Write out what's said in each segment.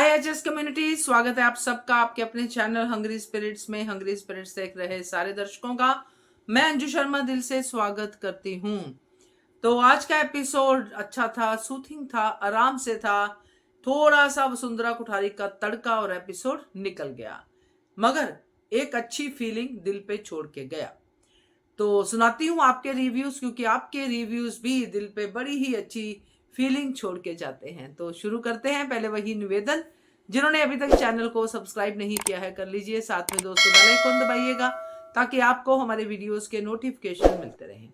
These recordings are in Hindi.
हाय एचएस कम्युनिटी, स्वागत है आप सबका आपके अपने चैनल हंग्री स्पिरिट्स में। हंग्री स्पिरिट्स देख रहे सारे दर्शकों का मैं अंजू शर्मा दिल से स्वागत करती हूँ। तो आज का एपिसोड अच्छा था, सूथिंग था, आराम से था। थोड़ा सा वसुंधरा कुठारी का तड़का और एपिसोड निकल गया, मगर एक अच्छी फीलिंग दिल पे छोड़ के गया। तो सुनाती हूँ आपके रिव्यूज, क्योंकि आपके रिव्यूज भी दिल पे बड़ी ही अच्छी फीलिंग छोड़ के जाते हैं। तो शुरू करते हैं। पहले वही निवेदन, जिन्होंने अभी तक चैनल को सब्सक्राइब नहीं किया है कर लीजिए, साथ में दोस्तों बेल आइकन दबाइएगा ताकि आपको हमारे वीडियोस के नोटिफिकेशन मिलते रहें।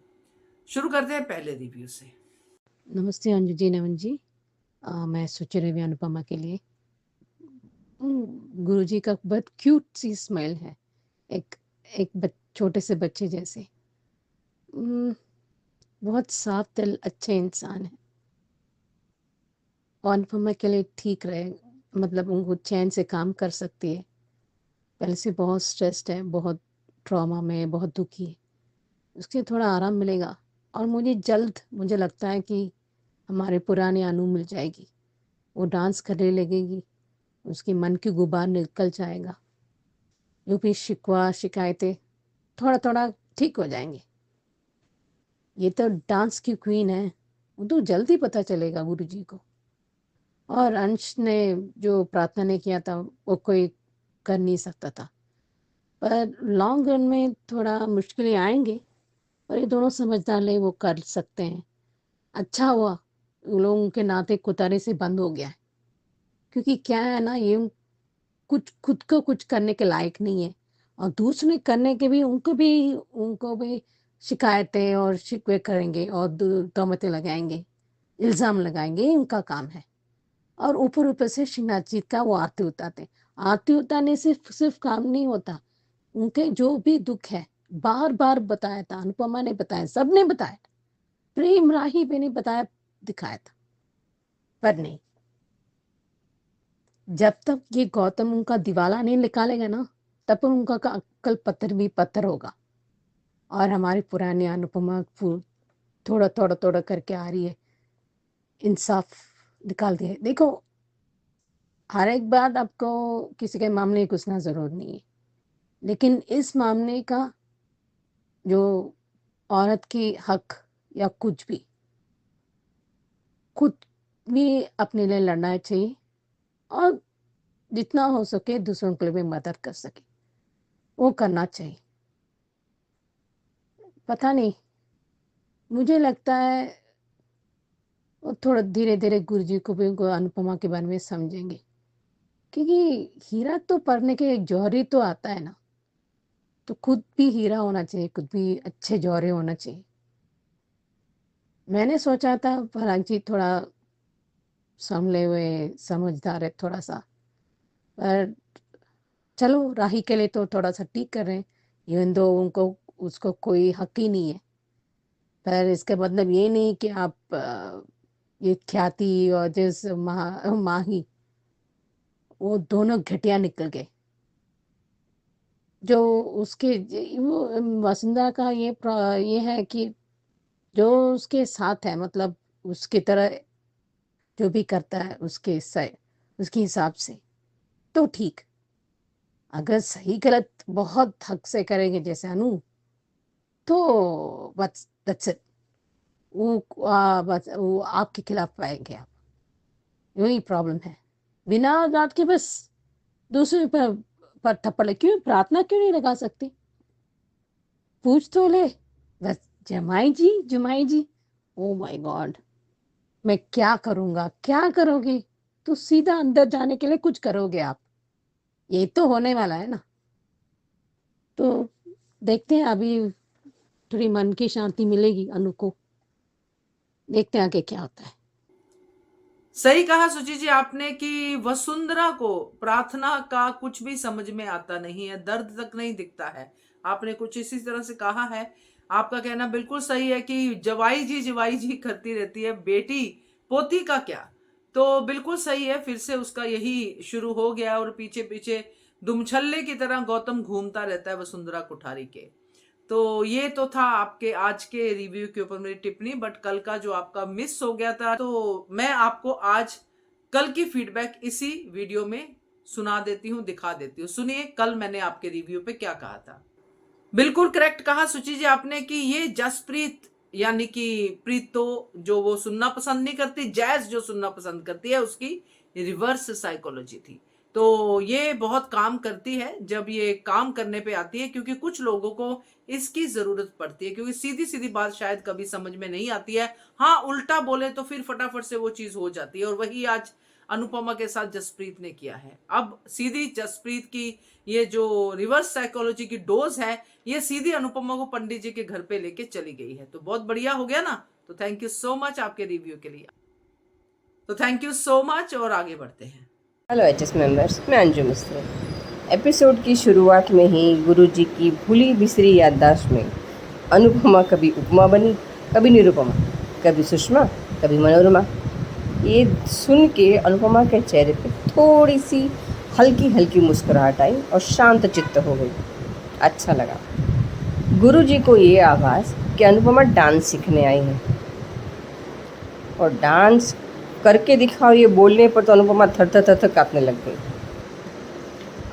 शुरू करते हैं पहले रिव्यू से। नमस्ते अंजू जी, नमन जी। मैं सोच रही हूँ अनुपमा के लिए गुरुजी का बहुत क्यूट सी स्माइल है, एक एक छोटे से बच्चे जैसे। बहुत साफ दिल, अच्छे इंसान है। और अनुपमा के लिए ठीक रहे, मतलब उनको चैन से काम कर सकती है। पहले से बहुत स्ट्रेस्ड है, बहुत ट्रॉमा में, बहुत दुखी है। उसके थोड़ा आराम मिलेगा और मुझे लगता है कि हमारे पुराने अनु मिल जाएगी। वो डांस करने लगेगी, उसके मन की गुबार निकल जाएगा। जो भी शिकवा शिकायतें थोड़ा थोड़ा ठीक हो जाएंगे। ये तो डांस की क्वीन है, वो तो जल्दी पता चलेगा गुरु जी को। और अंश ने जो प्रार्थना ने किया था वो कोई कर नहीं सकता था, पर लॉन्ग रन में थोड़ा मुश्किलें आएंगे, पर ये दोनों समझदार ले वो कर सकते हैं। अच्छा हुआ उन लोगों के नाते कुतारे से बंद हो गया है, क्योंकि क्या है ना, ये कुछ खुद को कुछ करने के लायक नहीं है और दूसरे करने के भी उनको भी शिकायतें और शिकवे करेंगे और तहमतें लगाएंगे, इल्ज़ाम लगाएंगे। ये उनका काम है। और ऊपर ऊपर से श्रीनाथ जी का वो आरती उतारते। आरती उतारने से सिर्फ काम नहीं होता, उनके जो भी दुख है बार बार बताया था, अनुपमा ने बताया, सबने बताया, प्रेम राही भी ने बताया, दिखाया था। पर नहीं, जब तक ये गौतम उनका दिवाला नहीं निकालेगा ना, तब तक उनका का अक्कल पत्थर भी पत्थर होगा। और हमारी पुरानी अनुपमा थोड़ा थोड़ा थोड़ा करके आ रही है, इंसाफ निकाल दिया। देखो, हर एक बार आपको किसी के मामले में घुसना जरूर नहीं है, लेकिन इस मामले का जो औरत की हक या कुछ भी, खुद भी अपने लिए लड़ना चाहिए और जितना हो सके दूसरों के लिए भी मदद कर सके वो करना चाहिए। पता नहीं, मुझे लगता है वो थोड़ा धीरे धीरे गुरुजी को भी उनको अनुपमा के बारे में समझेंगे, क्योंकि हीरा तो पढ़ने के एक जौहरी तो आता है ना, तो खुद भी हीरा होना चाहिए, खुद भी अच्छे जौहरे होना चाहिए। मैंने सोचा था हालांकि थोड़ा संभले हुए समझदार है थोड़ा सा, पर चलो राही के लिए तो थोड़ा सा ठीक कर रहे हैं, इवन दो उनको उसको कोई हक ही नहीं है। पर इसका मतलब ये नहीं कि आप ये ख्याति और जिस माही, वो दोनों घटिया निकल गए। जो उसके वो वसुंधरा का ये है कि जो उसके साथ है, मतलब उसकी तरह जो भी करता है उसके हिसाब से तो ठीक। अगर सही गलत बहुत हक से करेंगे जैसे अनु, तो बस दैट्स इट, बस वो आपके खिलाफ पाएंगे आप। यही प्रॉब्लम है। बिना रात के बस दूसरे पर थप्पड़ क्यों, प्रार्थना क्यों नहीं लगा सकती? पूछ तो ले बस, जमाई जी। ओ माय गॉड, मैं क्या करूंगा, क्या करोगे? तो सीधा अंदर जाने के लिए कुछ करोगे आप, ये तो होने वाला है ना। तो देखते हैं, अभी थोड़ी मन की शांति मिलेगी अनु को, देखते हैं आगे क्या होता है। सही कहा सुची जी आपने कि वसुंधरा को प्रार्थना का कुछ भी समझ में आता नहीं है, दर्द तक नहीं दिखता है। आपने कुछ इसी तरह से कहा है। आपका कहना बिल्कुल सही है कि जवाई जी करती रहती है, बेटी पोती का क्या। तो बिल्कुल सही है, फिर से उसका यही शुरू हो गया और पीछे पीछे दुमछल्ले की तरह गौतम घूमता रहता है वसुंधरा कुठारी के। तो ये तो था आपके आज के रिव्यू के ऊपर मेरी टिप्पणी, बट कल का जो आपका मिस हो गया था, तो मैं आपको आज कल की फीडबैक इसी वीडियो में सुना देती हूँ, दिखा देती हूँ। सुनिए कल मैंने आपके रिव्यू पे क्या कहा था। बिल्कुल करेक्ट कहा सुचि जी आपने कि ये जसप्रीत यानी कि प्रीत तो जो वो सुनना पसंद नहीं करती, जैज जो सुनना पसंद करती है, उसकी रिवर्स साइकोलॉजी थी। तो ये बहुत काम करती है जब ये काम करने पे आती है, क्योंकि कुछ लोगों को इसकी जरूरत पड़ती है, क्योंकि सीधी सीधी बात शायद कभी समझ में नहीं आती है। हाँ, उल्टा बोले तो फिर फटाफट से वो चीज हो जाती है, और वही आज अनुपमा के साथ जसप्रीत ने किया है। अब सीधी जसप्रीत की ये जो रिवर्स साइकोलॉजी की डोज है, ये सीधी अनुपमा को पंडित जी के घर पे लेके चली गई है। तो बहुत बढ़िया हो गया ना। तो थैंक यू सो मच आपके रिव्यू के लिए। तो थैंक यू सो मच, और आगे बढ़ते हैं। हेलो एचएस मेंबर्स, मैं अंजू मिस्त्री। एपिसोड की शुरुआत में ही गुरुजी की भूली बिसरी याददाश्त में अनुपमा कभी उपमा बनी, कभी निरुपमा, कभी सुषमा, कभी मनोरमा। ये सुन के अनुपमा के चेहरे पे थोड़ी सी हल्की हल्की मुस्कुराहट आई और शांत चित्त हो गई। अच्छा लगा गुरुजी को ये आवाज़ कि अनुपमा डांस सीखने आई है, और डांस करके दिखाओ ये बोलने पर तो अनुपमा थर थर थर थर काँपने लग गई।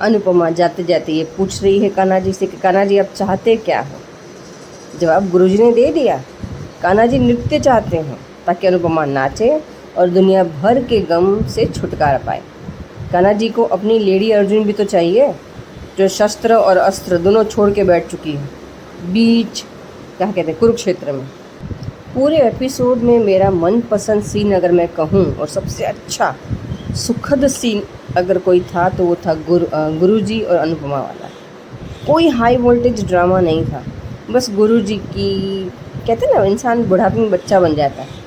अनुपमा जाते जाते ये पूछ रही है कान्हा जी से कि कान्हा जी आप चाहते क्या हो? जवाब गुरुजी ने दे दिया। कान्हा जी नृत्य चाहते हैं ताकि अनुपमा नाचे और दुनिया भर के गम से छुटकारा पाए। कान्हा जी को अपनी लेडी अर्जुन भी तो चाहिए, जो शस्त्र और अस्त्र दोनों छोड़ के बैठ चुकी है बीच क्या कहते हैं कुरुक्षेत्र में। पूरे एपिसोड में मेरा मनपसंद सीन अगर मैं कहूँ और सबसे अच्छा सुखद सीन अगर कोई था तो वो था गुरुजी और अनुपमा वाला। कोई हाई वोल्टेज ड्रामा नहीं था, बस गुरुजी की कहते हैं ना इंसान बुढ़ापे में बच्चा बन जाता है,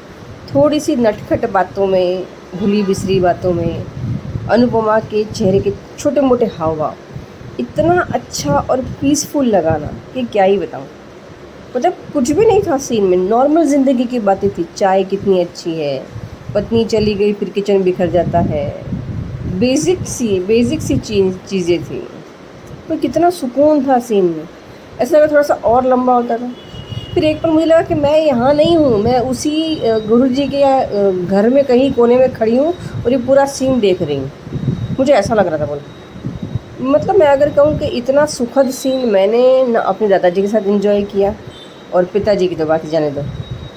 थोड़ी सी नटखट बातों में, भूली बिसरी बातों में, अनुपमा के चेहरे के छोटे मोटे हाव भाव इतना अच्छा और पीसफुल लगा ना कि क्या ही बताऊँ। मतलब कुछ भी नहीं था सीन में, नॉर्मल ज़िंदगी की बातें थी। चाय कितनी अच्छी है, पत्नी चली गई फिर किचन बिखर जाता है, बेसिक सी चीज़ें थी, पर कितना सुकून था सीन में। ऐसा लगा थोड़ा सा और लंबा होता था। फिर एक पर मुझे लगा कि मैं यहाँ नहीं हूँ, मैं उसी गुरुजी के घर में कहीं कोने में खड़ी हूँ और ये पूरा सीन देख रही हूँ। मुझे ऐसा लग रहा था। बोल मतलब मैं अगर कहूँ कि इतना सुखद सीन मैंने न अपने दादाजी के साथ एंजॉय किया, और पिताजी की तो बात ही जाने दो।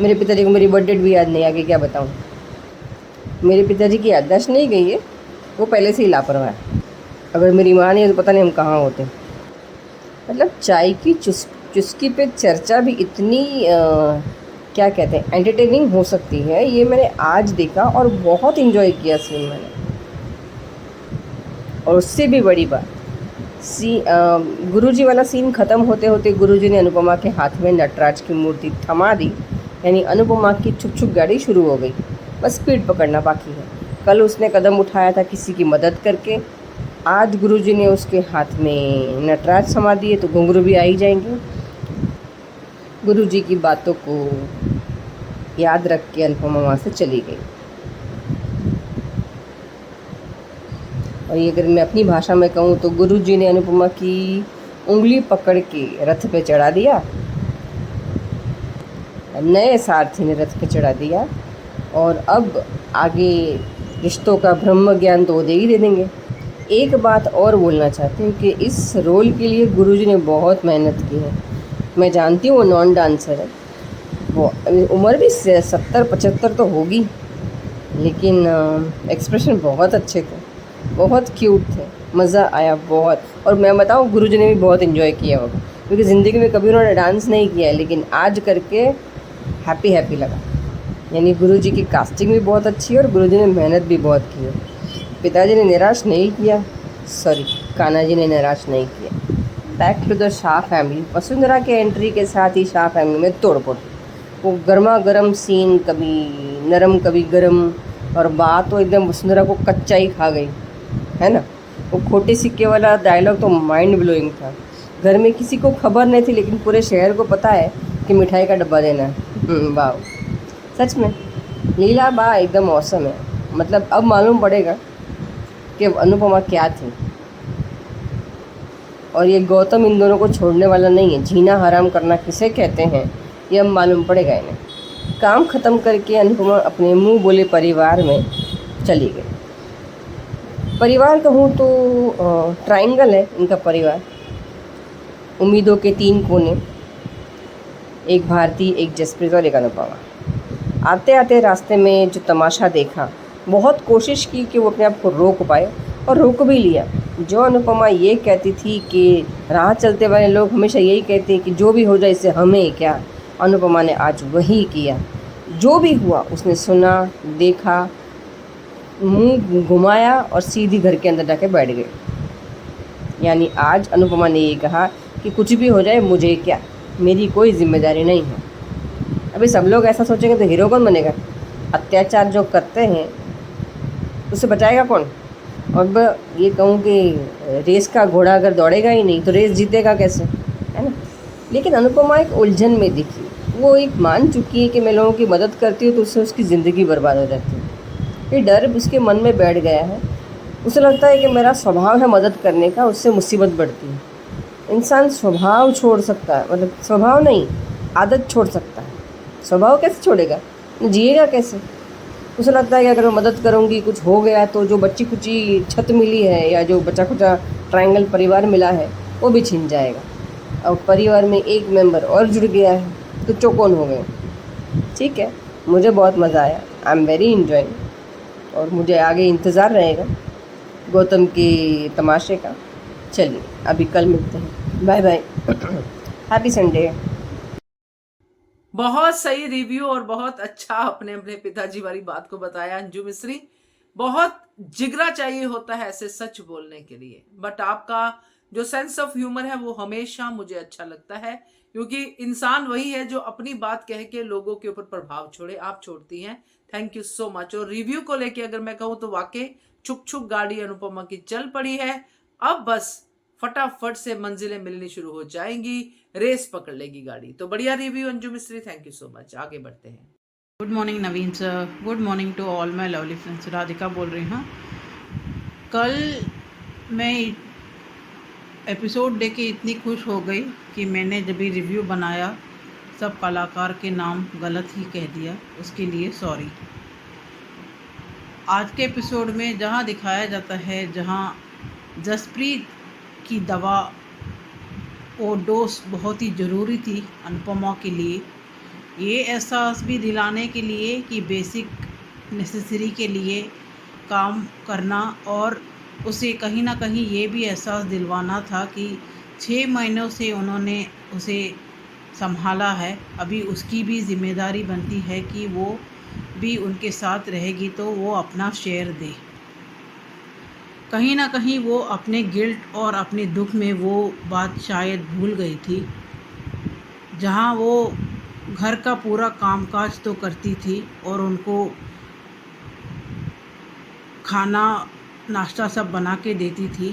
मेरे पिताजी को मेरी बर्थडे भी याद नहीं, आगे क्या बताऊँ। मेरे पिताजी की याददाश्त नहीं गई है, वो पहले से ही लापरवाह है। अगर मेरी माँ नहीं है तो पता नहीं हम कहाँ होते। मतलब चाय की चुस्की पे चर्चा भी इतनी क्या कहते हैं एंटरटेनिंग हो सकती है, ये मैंने आज देखा और बहुत इन्जॉय किया सीन मैंने। और उससे भी बड़ी बात गुरुजी वाला सीन ख़त्म होते होते गुरुजी ने अनुपमा के हाथ में नटराज की मूर्ति थमा दी, यानी अनुपमा की छुक छुक गाड़ी शुरू हो गई। बस स्पीड पकड़ना बाकी है। कल उसने कदम उठाया था किसी की मदद करके, आज गुरुजी ने उसके हाथ में नटराज थमा दिए तो घुंघरू भी आ ही जाएंगे। गुरुजी की बातों को याद रख के अनुपमा वहाँ से चली गई। और ये अगर मैं अपनी भाषा में कहूँ तो गुरुजी ने अनुपमा की उंगली पकड़ के रथ पे चढ़ा दिया, नए सारथी ने रथ पे चढ़ा दिया, और अब आगे रिश्तों का ब्रह्म ज्ञान तो दे ही दे देंगे। एक बात और बोलना चाहती हूँ कि इस रोल के लिए गुरुजी ने बहुत मेहनत की है। मैं जानती हूँ वो नॉन डांसर है, वो उम्र भी 70-75 तो होगी, लेकिन एक्सप्रेशन बहुत अच्छे थे, बहुत क्यूट थे, मज़ा आया बहुत। और मैं बताऊँ गुरुजी ने भी बहुत इन्जॉय किया होगा, क्योंकि ज़िंदगी में कभी उन्होंने डांस नहीं किया है, लेकिन आज करके हैप्पी लगा। यानी गुरुजी की कास्टिंग भी बहुत अच्छी है और गुरुजी ने मेहनत भी बहुत की है। पिताजी ने निराश नहीं किया, सॉरी कान्हा जी ने निराश नहीं किया। Back to the Shah family. Vasundhara के एंट्री के साथ ही शाह फैमिली में तोड़फोड़। वो गर्मा गर्म सीन, कभी नरम कभी गरम, और बात तो एकदम वसुंधरा को कच्चा ही खा गई है ना। वो खोटे सिक्के वाला डायलॉग तो माइंड ब्लोइंग था। घर में किसी को खबर नहीं थी, लेकिन पूरे शहर को पता है कि मिठाई का डब्बा देना है। वाह, सच में लीला बा एकदम औसम है। मतलब अब मालूम पड़ेगा कि अनुपमा क्या थी, और ये गौतम इन दोनों को छोड़ने वाला नहीं है। जीना हराम करना किसे कहते हैं ये अब मालूम पड़ेगा इन्हें। काम ख़त्म करके अनुपमा अपने मुंह बोले परिवार में चली गई। परिवार कहूँ तो ट्रायंगल है इनका परिवार। उम्मीदों के 3 कोने, एक भारती, एक जसप्रीत और एक अनुपमा। आते आते रास्ते में जो तमाशा देखा, बहुत कोशिश की कि वो अपने आप को रोक पाए और रोक भी लिया। जो अनुपमा ये कहती थी कि राह चलते वाले लोग हमेशा यही कहते हैं कि जो भी हो जाए इससे हमें क्या, अनुपमा ने आज वही किया। जो भी हुआ उसने सुना, देखा, मुंह घुमाया और सीधी घर के अंदर जाके बैठ गई। यानी आज अनुपमा ने ये कहा कि कुछ भी हो जाए मुझे क्या, मेरी कोई जिम्मेदारी नहीं है। अभी सब लोग ऐसा सोचेंगे तो हीरो कौन बनेगा? अत्याचार जो करते हैं उससे बचाएगा कौन? और ये कहूँ कि रेस का घोड़ा अगर दौड़ेगा ही नहीं तो रेस जीतेगा कैसे, है ना? लेकिन अनुपमा एक उलझन में दिखी। वो एक मान चुकी है कि मैं लोगों की मदद करती हूँ तो उससे उसकी ज़िंदगी बर्बाद हो जाती है। ये डर उसके मन में बैठ गया है। उसे लगता है कि मेरा स्वभाव है मदद करने का, उससे मुसीबत बढ़ती है। इंसान स्वभाव छोड़ सकता है, मतलब स्वभाव नहीं, आदत छोड़ सकता है। स्वभाव कैसे छोड़ेगा? जिएगा कैसे? उसे लगता है कि अगर मैं मदद करूँगी, कुछ हो गया तो जो बच्ची कुची छत मिली है या जो बचा कुचा ट्रायंगल परिवार मिला है वो भी छिन जाएगा। और परिवार में एक मेंबर और जुड़ गया है तो चौकोन हो गए। ठीक है, मुझे बहुत मज़ा आया, आई एम वेरी इंजॉइंग। और मुझे आगे इंतज़ार रहेगा गौतम के तमाशे का। चलिए अभी कल मिलते हैं, बाय बाय, हैप्पी संडे। बहुत सही रिव्यू और बहुत अच्छा अपने अपने पिताजी वाली बात को बताया अंजू मिस्त्री। बहुत जिगरा चाहिए होता है ऐसे सच बोलने के लिए, बट आपका जो सेंस ऑफ ह्यूमर है वो हमेशा मुझे अच्छा लगता है, क्योंकि इंसान वही है जो अपनी बात कह के लोगों के ऊपर प्रभाव छोड़े। आप छोड़ती हैं, थैंक यू सो मच। और रिव्यू को लेके अगर मैं कहूँ तो वाकई छुक छुक गाड़ी अनुपमा की चल पड़ी है। अब बस फटाफट से मंजिलें मिलनी शुरू हो जाएंगी, रेस पकड़ लेगी गाड़ी। तो बढ़िया रिव्यू अंजू मिस्त्री, थैंक यू सो मच। आगे बढ़ते हैं। Good morning Naveen sir, good morning to all my lovely friends. Radhika बोल रही हूँ। कल मैं एपिसोड देख के इतनी खुश हो गई कि मैंने जब भी रिव्यू बनाया सब कलाकार के नाम गलत ही कह दिया, उसके लिए सॉरी। आज के एपिसोड में जहाँ दिखाया जाता है, जहाँ जसप्रीत की दवा और डोज बहुत ही ज़रूरी थी अनुपमा के लिए, ये एहसास भी दिलाने के लिए कि बेसिक नेसेसरी के लिए काम करना, और उसे कहीं ना कहीं ये भी एहसास दिलवाना था कि 6 महीनों से उन्होंने उसे संभाला है, अभी उसकी भी जिम्मेदारी बनती है कि वो भी उनके साथ रहेगी तो वो अपना शेयर दे। कहीं ना कहीं वो अपने गिल्ट और अपने दुख में वो बात शायद भूल गई थी। जहाँ वो घर का पूरा कामकाज तो करती थी और उनको खाना नाश्ता सब बना के देती थी,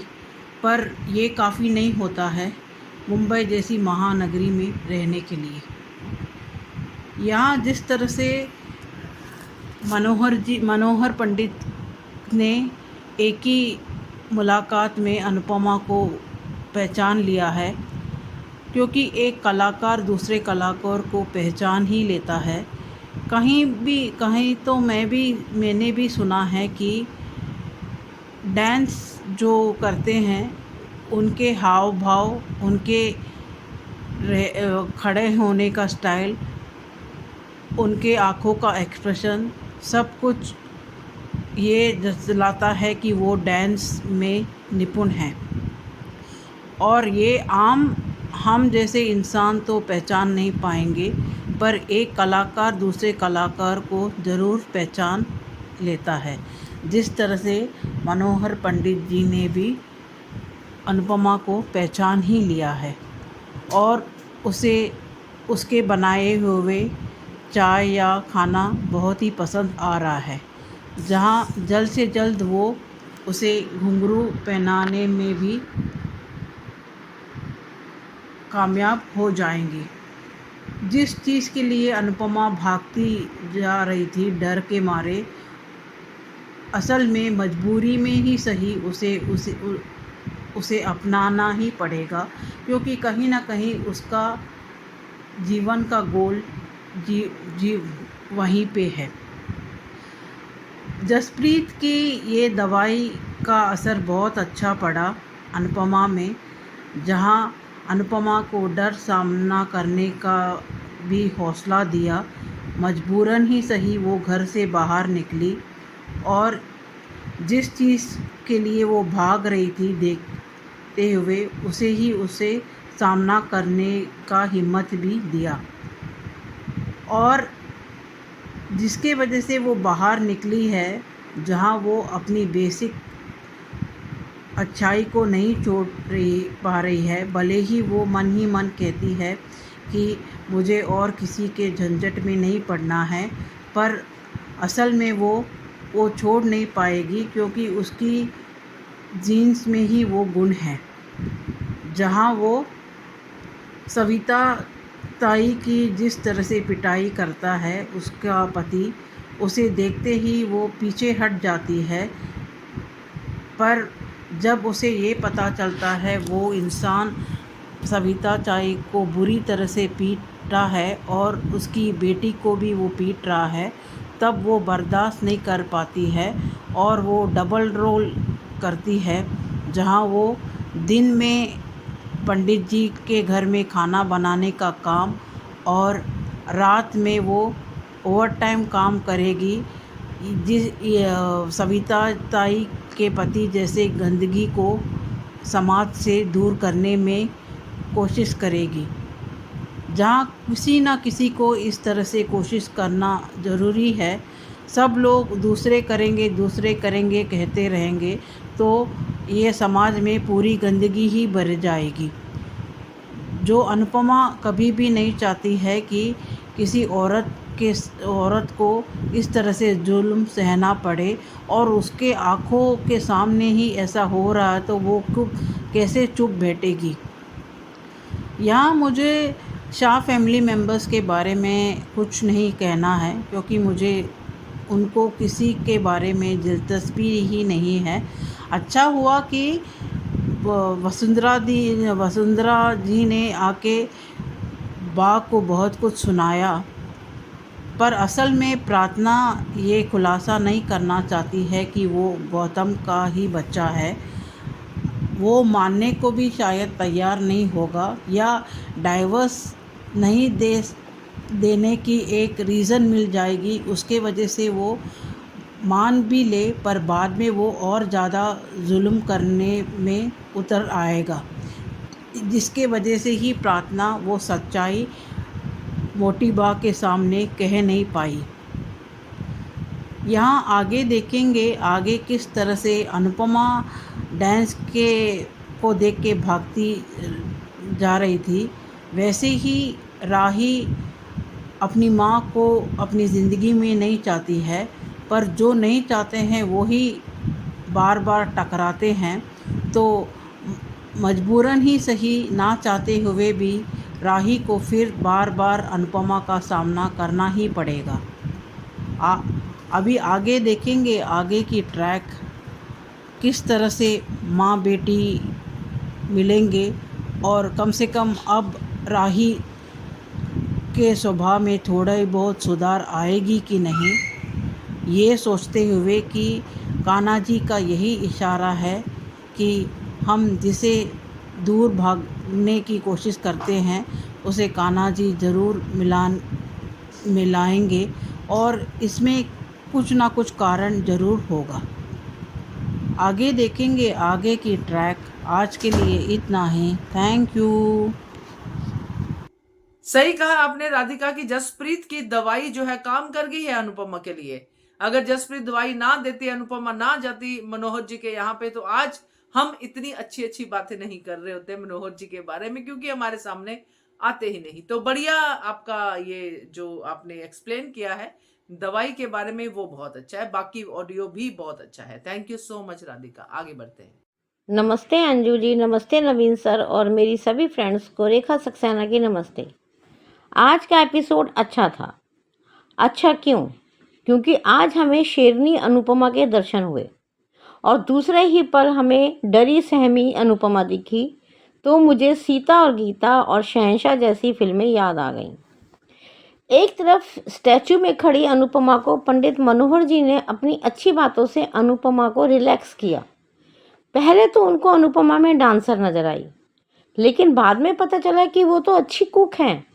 पर ये काफ़ी नहीं होता है मुंबई जैसी महानगरी में रहने के लिए। यहाँ जिस तरह से मनोहर पंडित ने एक ही मुलाकात में अनुपमा को पहचान लिया है, क्योंकि एक कलाकार दूसरे कलाकार को पहचान ही लेता है। कहीं तो मैंने भी सुना है कि डांस जो करते हैं उनके हाव भाव, उनके खड़े होने का स्टाइल, उनके आँखों का एक्सप्रेशन, सब कुछ ये दिलाता है कि वो डांस में निपुण हैं। और ये आम हम जैसे इंसान तो पहचान नहीं पाएंगे, पर एक कलाकार दूसरे कलाकार को ज़रूर पहचान लेता है। जिस तरह से मनोहर पंडित जी ने भी अनुपमा को पहचान ही लिया है और उसे उसके बनाए हुए चाय या खाना बहुत ही पसंद आ रहा है। जहाँ जल्द से जल्द वो उसे घुंघरू पहनाने में भी कामयाब हो जाएंगी। जिस चीज़ के लिए अनुपमा भागती जा रही थी डर के मारे, असल में मजबूरी में ही सही उसे अपनाना ही पड़ेगा, क्योंकि कहीं ना कहीं उसका जीवन का गोल वहीं पे है। जसप्रीत की ये दवाई का असर बहुत अच्छा पड़ा अनुपमा में, जहाँ अनुपमा को डर सामना करने का भी हौसला दिया। मजबूरन ही सही वो घर से बाहर निकली और जिस चीज़ के लिए वो भाग रही थी देखते हुए उसे सामना करने का हिम्मत भी दिया, और जिसके वजह से वो बाहर निकली है, जहाँ वो अपनी बेसिक अच्छाई को नहीं छोड़ पा रही है। भले ही वो मन ही मन कहती है कि मुझे और किसी के झंझट में नहीं पड़ना है, पर असल में वो छोड़ नहीं पाएगी, क्योंकि उसकी जीन्स में ही वो गुण है। जहाँ वो सविता ताई की जिस तरह से पिटाई करता है उसका पति, उसे देखते ही वो पीछे हट जाती है, पर जब उसे ये पता चलता है वो इंसान सविता ताई को बुरी तरह से पीटा है और उसकी बेटी को भी वो पीट रहा है, तब वो बर्दाश्त नहीं कर पाती है और वो डबल रोल करती है। जहाँ वो दिन में पंडित जी के घर में खाना बनाने का काम और रात में वो ओवरटाइम काम करेगी, सविता ताई के पति जैसे गंदगी को समाज से दूर करने में कोशिश करेगी। जहाँ किसी ना किसी को इस तरह से कोशिश करना ज़रूरी है। सब लोग दूसरे करेंगे कहते रहेंगे तो ये समाज में पूरी गंदगी ही भर जाएगी। जो अनुपमा कभी भी नहीं चाहती है कि किसी औरत को इस तरह से जुल्म सहना पड़े, और उसके आँखों के सामने ही ऐसा हो रहा है तो वो कैसे चुप बैठेगी। यहाँ मुझे शाह फैमिली मेम्बर्स के बारे में कुछ नहीं कहना है, क्योंकि मुझे उनको किसी के बारे में दिलचस्पी ही नहीं है। अच्छा हुआ कि वसुंधरा जी ने आके बा को बहुत कुछ सुनाया, पर असल में प्रार्थना ये खुलासा नहीं करना चाहती है कि वो गौतम का ही बच्चा है। वो मानने को भी शायद तैयार नहीं होगा, या डाइवर्स नहीं देने की एक रीज़न मिल जाएगी, उसके वजह से वो मान भी ले, पर बाद में वो और ज़्यादा जुल्म करने में उतर आएगा, जिसके वजह से ही प्रार्थना वो सच्चाई मोटी बा के सामने कह नहीं पाई। यहाँ आगे देखेंगे आगे किस तरह से अनुपमा डांस को देख के भागती जा रही थी, वैसे ही राही अपनी माँ को अपनी ज़िंदगी में नहीं चाहती है, पर जो नहीं चाहते हैं वो ही बार बार टकराते हैं। तो मजबूरन ही सही, ना चाहते हुए भी राही को फिर बार बार अनुपमा का सामना करना ही पड़ेगा। अभी आगे देखेंगे आगे की ट्रैक किस तरह से माँ बेटी मिलेंगे, और कम से कम अब राही के स्वभाव में थोड़ा ही बहुत सुधार आएगी कि नहीं, ये सोचते हुए कि कान्हा जी का यही इशारा है कि हम जिसे दूर भागने की कोशिश करते हैं उसे कान्हा जी ज़रूर मिलाएंगे, और इसमें कुछ ना कुछ कारण ज़रूर होगा। आगे देखेंगे आगे की ट्रैक। आज के लिए इतना ही। Thank you. सही कहा आपने राधिका की जसप्रीत की दवाई जो है काम कर गई है अनुपमा के लिए। अगर जसप्रीत दवाई ना देती, अनुपमा ना जाती मनोहर जी के यहाँ पे, तो आज हम इतनी अच्छी अच्छी बातें नहीं कर रहे होते मनोहर जी के बारे में, क्योंकि हमारे सामने आते ही नहीं। तो बढ़िया आपका ये जो आपने एक्सप्लेन किया है दवाई के बारे में वो बहुत अच्छा है, बाकी ऑडियो भी बहुत अच्छा है। Thank you so much Radhika. आगे बढ़ते हैं। नमस्ते अंजू जी, नमस्ते नवीन सर और मेरी सभी फ्रेंड्स को रेखा सक्सेना की नमस्ते। आज का एपिसोड अच्छा था। अच्छा क्यों? क्योंकि आज हमें शेरनी अनुपमा के दर्शन हुए और दूसरे ही पल हमें डरी सहमी अनुपमा दिखी, तो मुझे सीता और गीता और शहंशाह जैसी फिल्में याद आ गईं। एक तरफ स्टैचू में खड़ी अनुपमा को पंडित मनोहर जी ने अपनी अच्छी बातों से अनुपमा को रिलैक्स किया, पहले तो उनको अनुपमा में डांसर नजर आई, लेकिन बाद में पता चला कि वो तो अच्छी कुक हैं।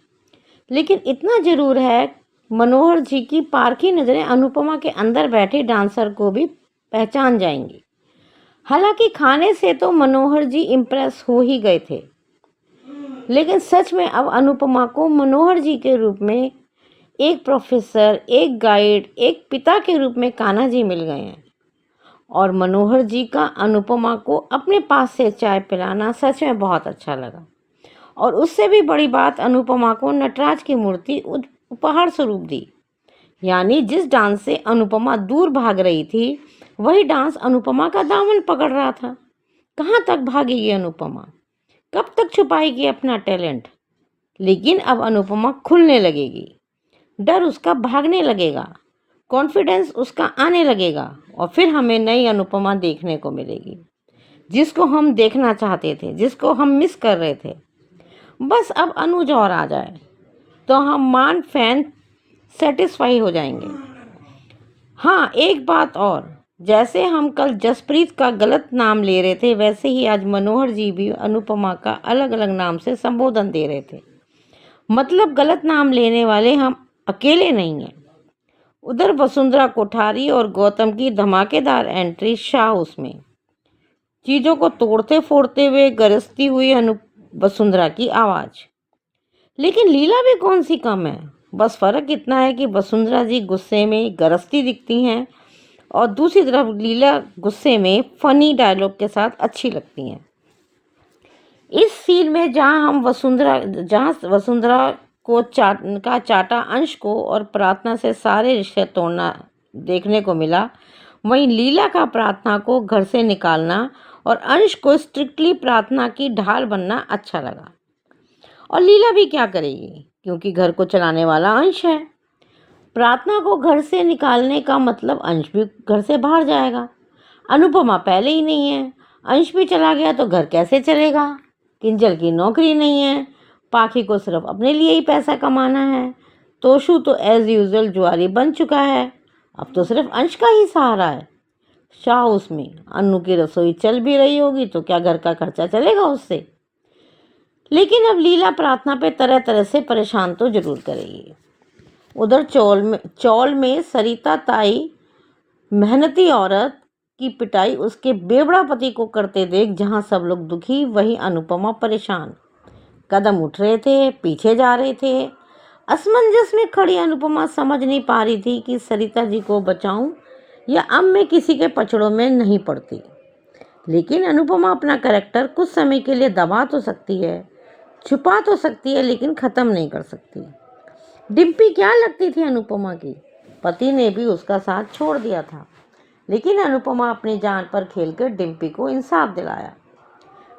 लेकिन इतना जरूर है, मनोहर जी की पारखी नजरें अनुपमा के अंदर बैठे डांसर को भी पहचान जाएंगी। हालांकि खाने से तो मनोहर जी इम्प्रेस हो ही गए थे, लेकिन सच में अब अनुपमा को मनोहर जी के रूप में एक प्रोफेसर, एक गाइड, एक पिता के रूप में कान्हा जी मिल गए हैं। और मनोहर जी का अनुपमा को अपने पास से चाय पिलाना सच में बहुत अच्छा लगा। और उससे भी बड़ी बात, अनुपमा को नटराज की मूर्ति उपहार स्वरूप दी। यानी जिस डांस से अनुपमा दूर भाग रही थी, वही डांस अनुपमा का दामन पकड़ रहा था। कहाँ तक भागेगी अनुपमा? कब तक छुपाएगी अपना टैलेंट? लेकिन अब अनुपमा खुलने लगेगी, डर उसका भागने लगेगा, कॉन्फिडेंस उसका आने लगेगा, और फिर हमें नई अनुपमा देखने को मिलेगी, जिसको हम देखना चाहते थे, जिसको हम मिस कर रहे थे। बस अब अनुज और आ जाए तो हम मान फैन सेटिस्फाई हो जाएंगे। हाँ, एक बात और, जैसे हम कल जसप्रीत का गलत नाम ले रहे थे, वैसे ही आज मनोहर जी भी अनुपमा का अलग अलग नाम से संबोधन दे रहे थे। मतलब गलत नाम लेने वाले हम अकेले नहीं हैं। उधर वसुंधरा कोठारी और गौतम की धमाकेदार एंट्री शाह हाउस में, चीज़ों को तोड़ते फोड़ते हुए गरजती हुई वसुंधरा की आवाज़। लेकिन लीला भी कौन सी कम है। बस फ़र्क इतना है कि वसुंधरा जी गुस्से में गरजती दिखती हैं और दूसरी तरफ लीला गुस्से में फनी डायलॉग के साथ अच्छी लगती हैं। इस सीन में जहाँ वसुंधरा को चाटा अंश को और प्रार्थना से सारे रिश्ते तोड़ना देखने को मिला, वहीं लीला का प्रार्थना को घर से निकालना और अंश को स्ट्रिक्टली प्रार्थना की ढाल बनना अच्छा लगा। और लीला भी क्या करेगी, क्योंकि घर को चलाने वाला अंश है। प्रार्थना को घर से निकालने का मतलब अंश भी घर से बाहर जाएगा। अनुपमा पहले ही नहीं है, अंश भी चला गया तो घर कैसे चलेगा। किंजल की नौकरी नहीं है, पाखी को सिर्फ अपने लिए ही पैसा कमाना है। तोशु तो एज यूजुअल जुआरी बन चुका है, अब तो सिर्फ अंश का ही सहारा है। शाह हाउस में अन्नू की रसोई चल भी रही होगी तो क्या घर का खर्चा चलेगा उससे। लेकिन अब लीला प्रार्थना पे तरह तरह से परेशान तो जरूर करेगी। उधर चौल में सरिता ताई मेहनती औरत की पिटाई उसके बेवड़ा पति को करते देख जहां सब लोग दुखी, वहीं अनुपमा परेशान। कदम उठ रहे थे, पीछे जा रहे थे। असमंजस में खड़ी अनुपमा समझ नहीं पा रही थी कि सरिता जी को बचाऊं या अब मैं किसी के पचड़ों में नहीं पड़ती। लेकिन अनुपमा अपना कैरेक्टर कुछ समय के लिए दबा तो सकती है, छुपा तो सकती है, लेकिन ख़त्म नहीं कर सकती। डिम्पी क्या लगती थी अनुपमा की? पति ने भी उसका साथ छोड़ दिया था, लेकिन अनुपमा अपनी जान पर खेलकर डिम्पी को इंसाफ दिलाया।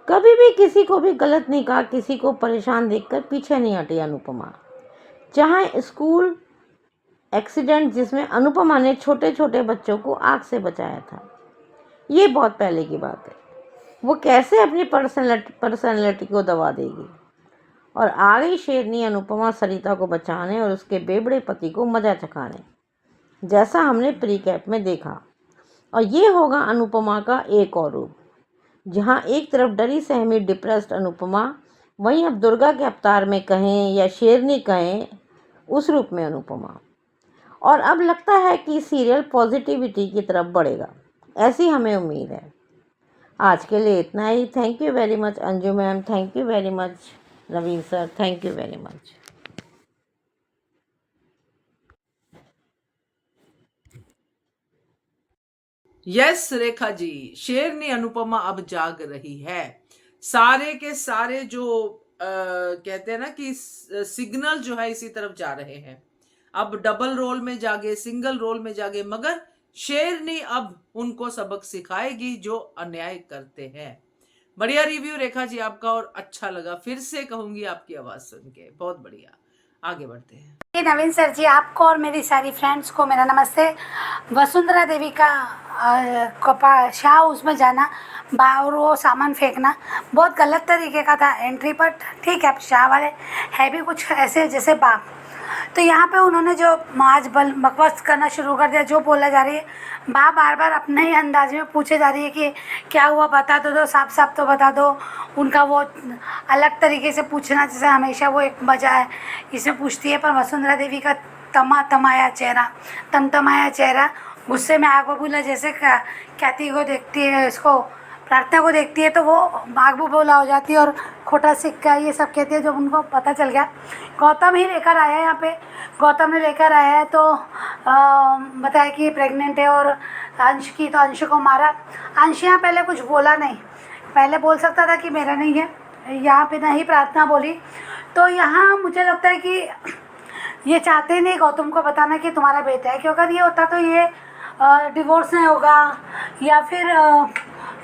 कभी भी किसी को भी गलत नहीं कहा, किसी को परेशान देखकर पीछे नहीं हटी अनुपमा। चाहे स्कूल एक्सीडेंट जिसमें अनुपमा ने छोटे छोटे बच्चों को आग से बचाया था, ये बहुत पहले की बात है। वो कैसे अपनी पर्सनैलिटी को दबा देगी। और आ गई शेरनी अनुपमा सरिता को बचाने और उसके बेबड़े पति को मजा चखाने, जैसा हमने प्री कैप में देखा। और ये होगा अनुपमा का एक और रूप, जहाँ एक तरफ डरी सहमी डिप्रेस्ड अनुपमा, वहीं अब दुर्गा के अवतार में कहें या शेरनी कहें, उस रूप में अनुपमा। और अब लगता है कि सीरियल पॉजिटिविटी की तरफ बढ़ेगा, ऐसी हमें उम्मीद है। आज के लिए इतना ही। Thank you very much Anju ma'am, thank you very much Naveen sir, thank you very much. Yes Rekha ji, शेरनी अनुपमा अब जाग रही है। सारे के सारे जो कहते हैं ना कि सिग्नल जो है इसी तरफ जा रहे हैं। अब डबल रोल में जागे, सिंगल रोल में जागे, मगर शेरनी अब उनको सबक सिखाएगी जो अन्याय करते हैं। बढ़िया रिव्यू रेखा जी आपका, और अच्छा लगा, फिर से कहूंगी आपकी आवाज सुन के, बहुत बढ़िया। आगे बढ़ते हैं। नवीन सर जी, आपको और मेरी सारी फ्रेंड्स को मेरा नमस्ते। वसुंधरा देवी का शाह हाउस में जाना और वो सामान फेंकना बहुत गलत तरीके का था एंट्री पर। ठीक है, शाह वाले है भी कुछ ऐसे जैसे तो यहाँ पे उन्होंने जो आज बकवास करना शुरू कर दिया, जो बोला जा रही है, बार बार अपने ही अंदाज में पूछे जा रही है कि क्या हुआ बता तो दो, साफ साफ तो बता दो। उनका वो अलग तरीके से पूछना, जैसे हमेशा वो एक मजा है इसमें पूछती है, पर वसुंधरा देवी का तमाया चेहरा गुस्से में आग बबूला जैसे ख्याति को देखती है, इसको प्रार्थना को देखती है तो वो आग बबूला हो जाती है और खोटा सिक्का ये सब कहती है। जब उनको पता चल गया गौतम ही लेकर आया है, यहाँ पे गौतम ने लेकर आया है, तो बताया कि प्रेग्नेंट है और अंश की, तो अंश को मारा। अंश यहाँ पहले कुछ बोला नहीं, पहले बोल सकता था कि मेरा नहीं है, यहाँ पे नहीं प्रार्थना बोली। तो यहाँ मुझे लगता है कि ये चाहते नहीं गौतम को बताना कि तुम्हारा बेटा है, क्योंकि अगर ये होता तो ये डिवोर्स नहीं होगा, या फिर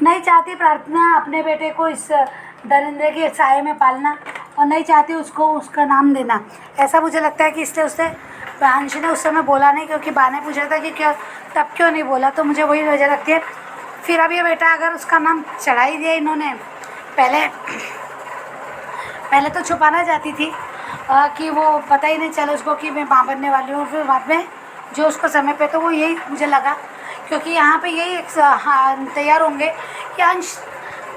नहीं चाहती प्रार्थना अपने बेटे को इस दरिंदे के साए में पालना, और नहीं चाहती उसको उसका नाम देना। ऐसा मुझे लगता है कि इसलिए उसने अंश ने उस समय बोला नहीं, क्योंकि बा ने पूछा था कि तब क्यों नहीं बोला, तो मुझे वही वजह लगती है। फिर अब ये बेटा अगर उसका नाम चढ़ा ही दिया इन्होंने, पहले तो छुपाना चाहती थी कि वो पता ही नहीं चला उसको कि मैं माँ बनने वाली हूँ, फिर बाद में जो उसको समय पे, तो वो यही मुझे लगा, क्योंकि यहाँ पे यही तैयार होंगे कि अंश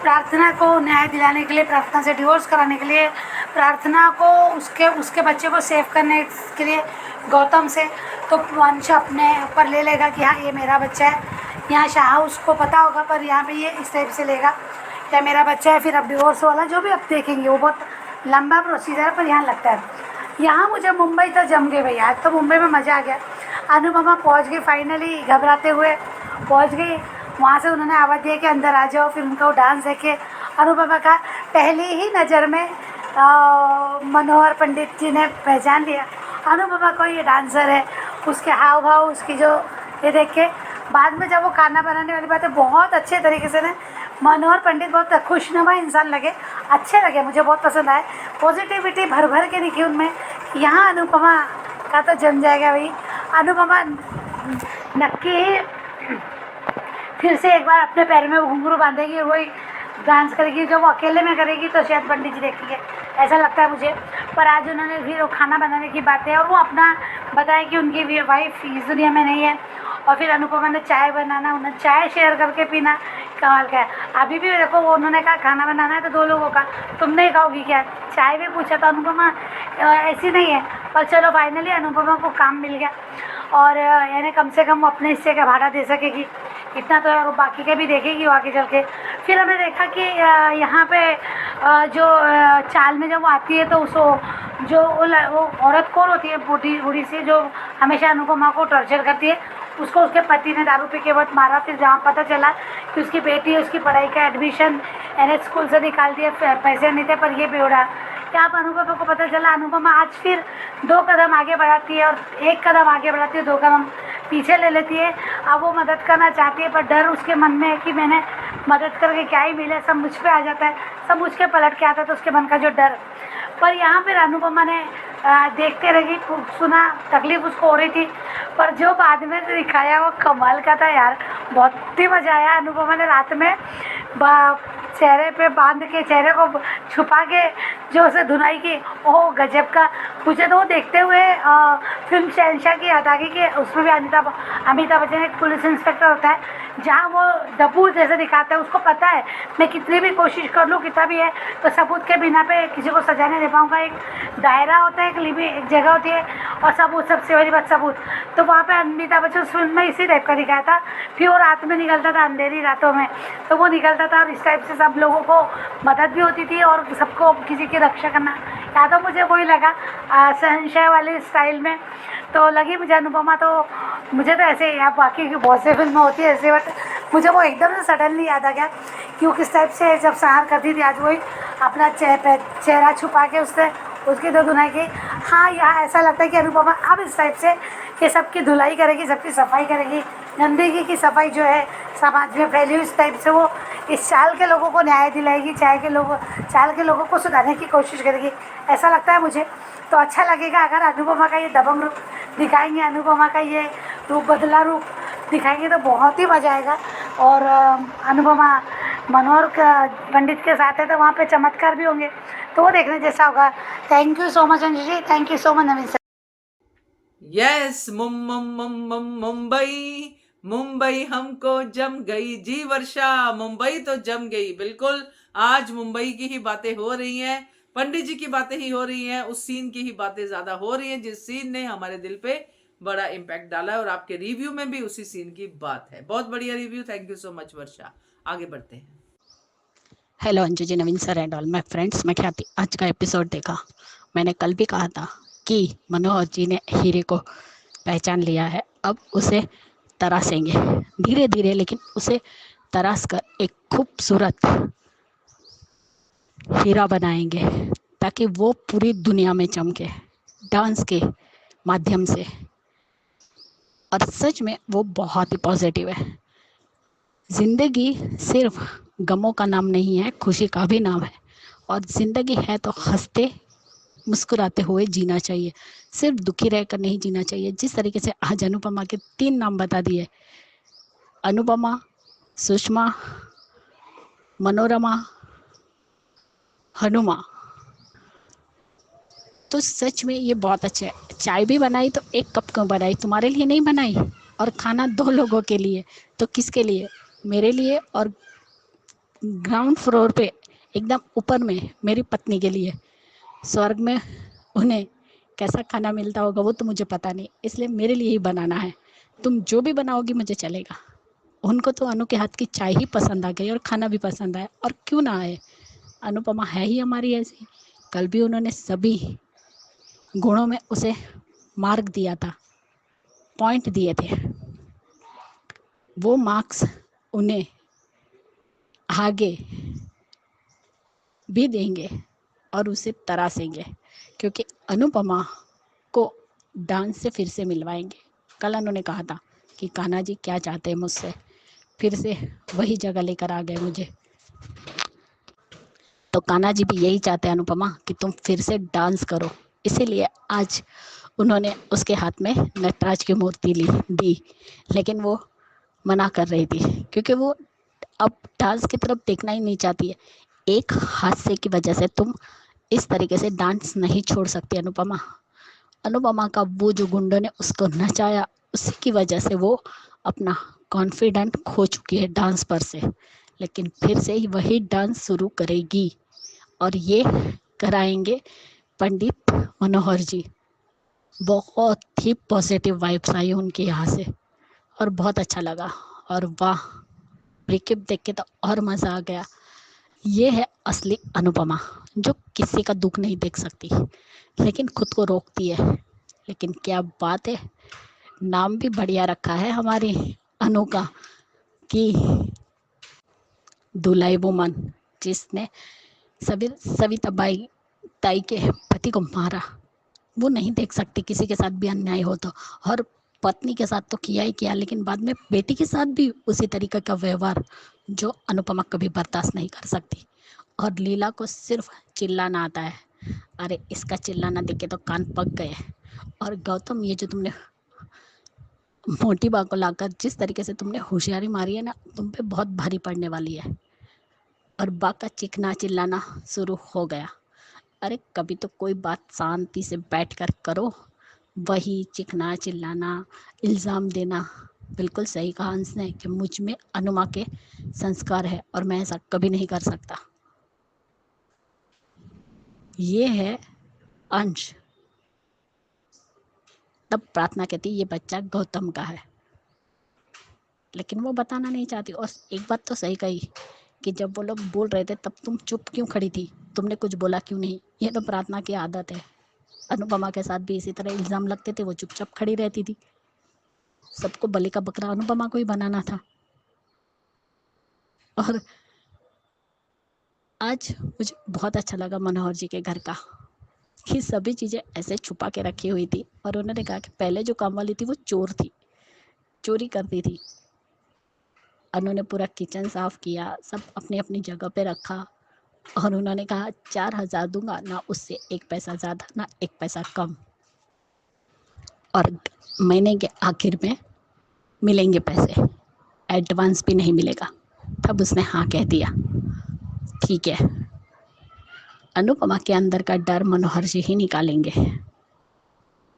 प्रार्थना को न्याय दिलाने के लिए, प्रार्थना से डिवोर्स कराने के लिए, प्रार्थना को उसके बच्चे को सेव करने के लिए गौतम से, तो अंश अपने ऊपर ले लेगा कि हाँ ये मेरा बच्चा है। यहाँ शाह उसको पता होगा, पर यहाँ पे ये इस टाइप से लेगा क्या मेरा बच्चा है। फिर अब डिवोर्स वाला जो भी अब देखेंगे, वो बहुत लंबा प्रोसीजर है, पर यहाँ लगता है यहाँ मुझे मुंबई तो जम गई भैया, आज तो मुंबई में मज़ा आ गया। अनुपमा पहुँच गई फाइनली, घबराते हुए पहुँच गई। वहाँ से उन्होंने आवाज़ दिया कि अंदर आ जाओ। फिर उनका वो डांस देखे अनुपमा का पहली ही नज़र में मनोहर पंडित जी ने पहचान लिया अनुपमा को, ये डांसर है। उसके हाव भाव, उसकी जो ये देख के बाद में जब वो खाना बनाने वाली बात है, बहुत अच्छे तरीके से ने मनोहर पंडित बहुत खुशनुमा इंसान लगे, अच्छे लगे, मुझे बहुत पसंद आए। पॉजिटिविटी भर भर के दिखी उनमें। यहाँ अनुपमा का तो जम जाएगा भाई। अनुपमा नक्की ही फिर से एक बार अपने पैर में घुंघरू बांधेगी, वही डांस करेगी। जो वो अकेले में करेगी तो शायद पंडित जी देखेंगे, ऐसा लगता है मुझे। पर आज उन्होंने फिर वो खाना बनाने की बातें, और वो अपना बताया कि उनकी वाइफ इस दुनिया में नहीं है। और फिर अनुपमा ने चाय बनाना, उन्हें चाय शेयर करके पीना कमाल का है। अभी भी देखो वो उन्होंने कहा खाना बनाना है तो 2 लोगों का, तुम नहीं खाओगी क्या? चाय भी पूछा तो अनुपमा ऐसी नहीं है। पर चलो फाइनली अनुपमा को काम मिल गया, और यानी कम से कम वो अपने हिस्से का भाड़ा दे सकेगी, इतना तो है। और बाकी के भी देखेगी वो आगे चल के। फिर हमने देखा कि यहाँ पे जो चाल में जब वो आती है तो उसको जो वो औरत कौन होती है, बूढ़ी सी, जो हमेशा अनुपमा को टॉर्चर करती है, उसको उसके पति ने दारू पी के बहुत मारा। फिर जहाँ पता चला कि उसकी बेटी है, उसकी पढ़ाई का एडमिशन NH स्कूल से निकाल दिया, पैसे नहीं थे, पर ये बेवड़ा। यहाँ पर अनुपमा को पता चला, अनुपमा आज फिर 2 कदम आगे बढ़ाती है, और 1 कदम आगे बढ़ाती है, 2 कदम पीछे ले लेती है। अब वो मदद करना चाहती है, पर डर उसके मन में है कि मैंने मदद करके क्या ही मिले, सब मुझ पे आ जाता है, सब मुझ के पलट के आता है, तो उसके मन का जो डर। पर यहाँ फिर अनुपमा ने देखते रही, सुना, तकलीफ उसको हो रही थी, पर जो बाद में दिखाया वो कमाल का था यार, बहुत ही मज़ा आया। अनुपमा ने रात में चेहरे पे बांध के, चेहरे को छुपा के जो उसे धुनाई की, ओह गजब का। मुझे तो वो देखते हुए फिल्म शहंशाह की याद आ गई कि उसमें भी अमिताभ बच्चन एक पुलिस इंस्पेक्टर होता है, जहाँ वो दबूत जैसे दिखाता है। उसको पता है मैं कितनी भी कोशिश कर लूँ, कितना भी है, तो सबूत के बिना पे किसी को सजा नहीं दे पाऊँगा। एक दायरा होता है, एक जगह होती है, और सबूत, सबसे बड़ी बात सबूत। तो वहाँ पे अमिताभ बच्चन उस फिल्म में इसी टाइप का दिखाया था। फिर वो रात में निकलता था, अंधेरी रातों में, तो वो निकलता था, और इस टाइप से सब लोगों को मदद भी होती थी, और सबको किसी की रक्षा करना। या तो मुझे वही लगा शहंशाह वाले स्टाइल में तो लगी मुझे अनुपमा। तो मुझे तो ऐसे यहाँ बाकी की बहुत सी फिल्में होती है ऐसे, बट मुझे वो एकदम से सडनली याद आ गया कि वो किस टाइप से जब संहार करती थी, आज वही अपना चेहरा छुपा के उसकी तो धुलाई की। हाँ, यहाँ ऐसा लगता है कि अनुपमा अब इस टाइप से ये सबकी धुलाई करेगी, सबकी सफाई करेगी, गंदगी की सफाई जो है समाज में फैली हुई, इस टाइप से वो इस चाल के लोगों को न्याय दिलाएगी, चाल के लोगों को सुधारने की कोशिश करेगी, ऐसा लगता है मुझे। तो अच्छा लगेगा अगर अनुपमा का ये दबंग रूप दिखाएंगे, अनुपमा का ये रूप बदला रूप दिखाएंगे, तो बहुत ही मज़ा आएगा। और अनुपमा मनोहर पंडित के साथ है, तो वहाँ पे चमत्कार भी होंगे, तो वो देखने जैसा होगा। Thank you so much Anju ji, thank you so much Naveen sir. Yes, Mumbai, Mumbai हमको जम गई जी वर्षा, मुंबई तो जम गई बिल्कुल। आज मुंबई की ही बातें हो रही हैं, पंडित जी की बातें ही हो रही हैं, उस सीन की ही बातें ज्यादा हो रही हैं जिस सीन ने हमारे दिल पे बड़ा इम्पैक्ट डाला है, और आपके रिव्यू में भी उसी सीन की बात है। बहुत बढ़िया review, thank you so much Varsha. आगे बढ़ते हैं। Hello Anju ji, Naveen sir and all my friends, मैं ख्याति। आज का एपिसोड देखा। मैंने कल भी कहा था कि मनोहर जी ने हीरे को पहचान लिया है, अब उसे तराशेंगे धीरे धीरे, लेकिन उसे तराश कर एक खूबसूरत हीरा बनाएंगे ताकि वो पूरी दुनिया में चमके डांस के माध्यम से। और सच में वो बहुत ही पॉजिटिव है। जिंदगी सिर्फ गमों का नाम नहीं है, खुशी का भी नाम है। और जिंदगी है तो हंसते मुस्कुराते हुए जीना चाहिए, सिर्फ दुखी रहकर नहीं जीना चाहिए। जिस तरीके से आज अनुपमा के 3 नाम बता दिए, अनुपमा, सुषमा, मनोरमा, हनुमा, तो सच में ये बहुत अच्छा है। चाय भी बनाई तो 1 कप क्यों बनाई, तुम्हारे लिए नहीं बनाई। और खाना 2 लोगों के लिए, तो किसके लिए? मेरे लिए, और ग्राउंड फ्लोर पे एकदम ऊपर में मेरी पत्नी के लिए। स्वर्ग में उन्हें कैसा खाना मिलता होगा वो तो मुझे पता नहीं, इसलिए मेरे लिए ही बनाना है। तुम जो भी बनाओगी मुझे चलेगा। उनको तो अनु के हाथ की चाय ही पसंद आ गई और खाना भी पसंद आया, और क्यों ना आए, अनुपमा है ही हमारी ऐसी। कल भी उन्होंने सभी गुणों में उसे मार्क दिया था, पॉइंट दिए थे। वो मार्क्स उन्हें आगे भी देंगे और उसे तराशेंगे, क्योंकि अनुपमा को डांस से फिर से मिलवाएंगे। कल उन्होंने कहा था कि कान्हा जी क्या चाहते हैं मुझसे, फिर से वही जगह लेकर आ गए मुझे। तो कान्हा जी भी यही चाहते हैं अनुपमा कि तुम फिर से डांस करो, इसीलिए आज उन्होंने उसके हाथ में नटराज की मूर्ति दी, लेकिन वो मना कर रही थी क्योंकि वो अब डांस की तरफ देखना ही नहीं चाहती है। एक हादसे की वजह से तुम इस तरीके से डांस नहीं छोड़ सकती अनुपमा। अनुपमा का वो जो गुंडों ने उसको नचाया, उसी की वजह से वो अपना कॉन्फिडेंट खो चुकी है डांस पर से, लेकिन फिर से ही वही डांस शुरू करेगी और ये कराएंगे पंडित मनोहर जी। बहुत ही पॉजिटिव वाइब्स आई उनके यहाँ से और बहुत अच्छा लगा। और वाह, ब्रेकअप देख के तो और मज़ा आ गया। ये है असली अनुपमा, जो किसी का दुख नहीं देख सकती लेकिन खुद को रोकती है। लेकिन क्या बात है, नाम भी बढ़िया रखा है हमारी अनु का कि दुलाई वुमन, जिसने सविता बाई ताई के पति को मारा, वो नहीं देख सकती किसी के साथ भी अन्याय हो तो। और पत्नी के साथ तो किया ही किया, लेकिन बाद में बेटी के साथ भी उसी तरीके का व्यवहार जो अनुपमा कभी बर्दाश्त नहीं कर सकती। और लीला को सिर्फ चिल्लाना आता है, अरे इसका चिल्लाना देख के तो कान पक गए। और गौतम, ये जो तुमने मोटी बा को लाकर जिस तरीके से तुमने होशियारी मारी है ना, तुम पे बहुत भारी पड़ने वाली है। और बा का चीखना चिल्लाना शुरू हो गया। अरे कभी तो कोई बात शांति से बैठकर करो, वही चिखना चिल्लाना, इल्ज़ाम देना। बिल्कुल सही कहा अंश ने कि मुझ में अनुमा के संस्कार है और मैं ऐसा कभी नहीं कर सकता। ये है अंश। तब प्रार्थना कहती ये बच्चा गौतम का है, लेकिन वो बताना नहीं चाहती। और एक बात तो सही कही कि जब वो लोग बोल रहे थे तब तुम चुप क्यों खड़ी थी, तुमने कुछ बोला क्यों नहीं। ये तो प्रार्थना की आदत है। अनुपमा के साथ भी इसी तरह इल्ज़ाम लगते थे, वो चुपचाप खड़ी रहती थी। सबको बलि का बकरा अनुपमा को ही बनाना था। और आज मुझे बहुत अच्छा लगा मनोहर जी के घर का कि सभी चीज़ें ऐसे छुपा के रखी हुई थी। और उन्होंने कहा कि पहले जो काम वाली थी वो चोर थी, चोरी करती थी। उन्होंने पूरा किचन साफ किया, सब अपनी अपनी जगह पे रखा। और उन्होंने कहा 4,000 दूंगा, ना उससे 1 पैसा ज़्यादा ना 1 पैसा कम, और महीने के आखिर में मिलेंगे पैसे, एडवांस भी नहीं मिलेगा। तब उसने हाँ कह दिया। ठीक है, अनुपमा के अंदर का डर मनोहर जी ही निकालेंगे।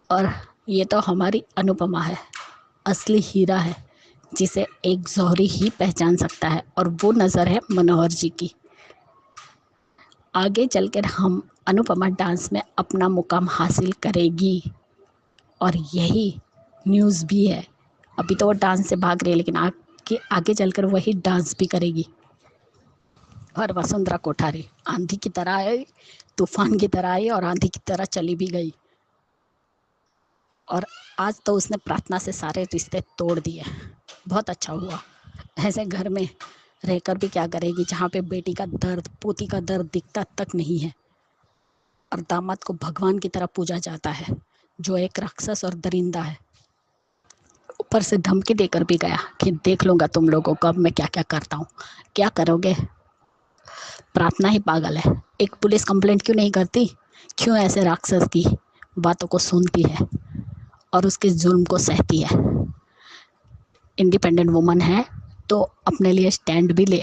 और ये तो हमारी अनुपमा है, असली हीरा है, जिसे एक जौहरी ही पहचान सकता है, और वो नज़र है मनोहर जी की। आगे चलकर हम अनुपमा डांस में अपना मुकाम हासिल करेगी, और यही न्यूज़ भी है। अभी तो वो डांस से भाग रही है, लेकिन आगे चलकर वही डांस भी करेगी। और वसुंधरा कोठारी आंधी की तरह आई, तूफान की तरह आई, और आंधी की तरह चली भी गई। और आज तो उसने प्रार्थना से सारे रिश्ते तोड़ दिए। बहुत अच्छा हुआ। ऐसे घर में रहकर भी क्या करेगी, जहाँ पे बेटी का दर्द, पोती का दर्द दिखता तक नहीं है, और दामाद को भगवान की तरह पूजा जाता है, जो एक राक्षस और दरिंदा है। ऊपर से धमकी देकर भी गया कि देख लूंगा तुम लोगों को अब मैं क्या क्या करता हूँ। क्या करोगे? प्रार्थना ही पागल है। एक पुलिस कंप्लेंट क्यों नहीं करती? क्यों ऐसे राक्षस की बातों को सुनती है और उसके जुल्म को सहती है? इंडिपेंडेंट वुमन है तो अपने लिए स्टैंड भी ले।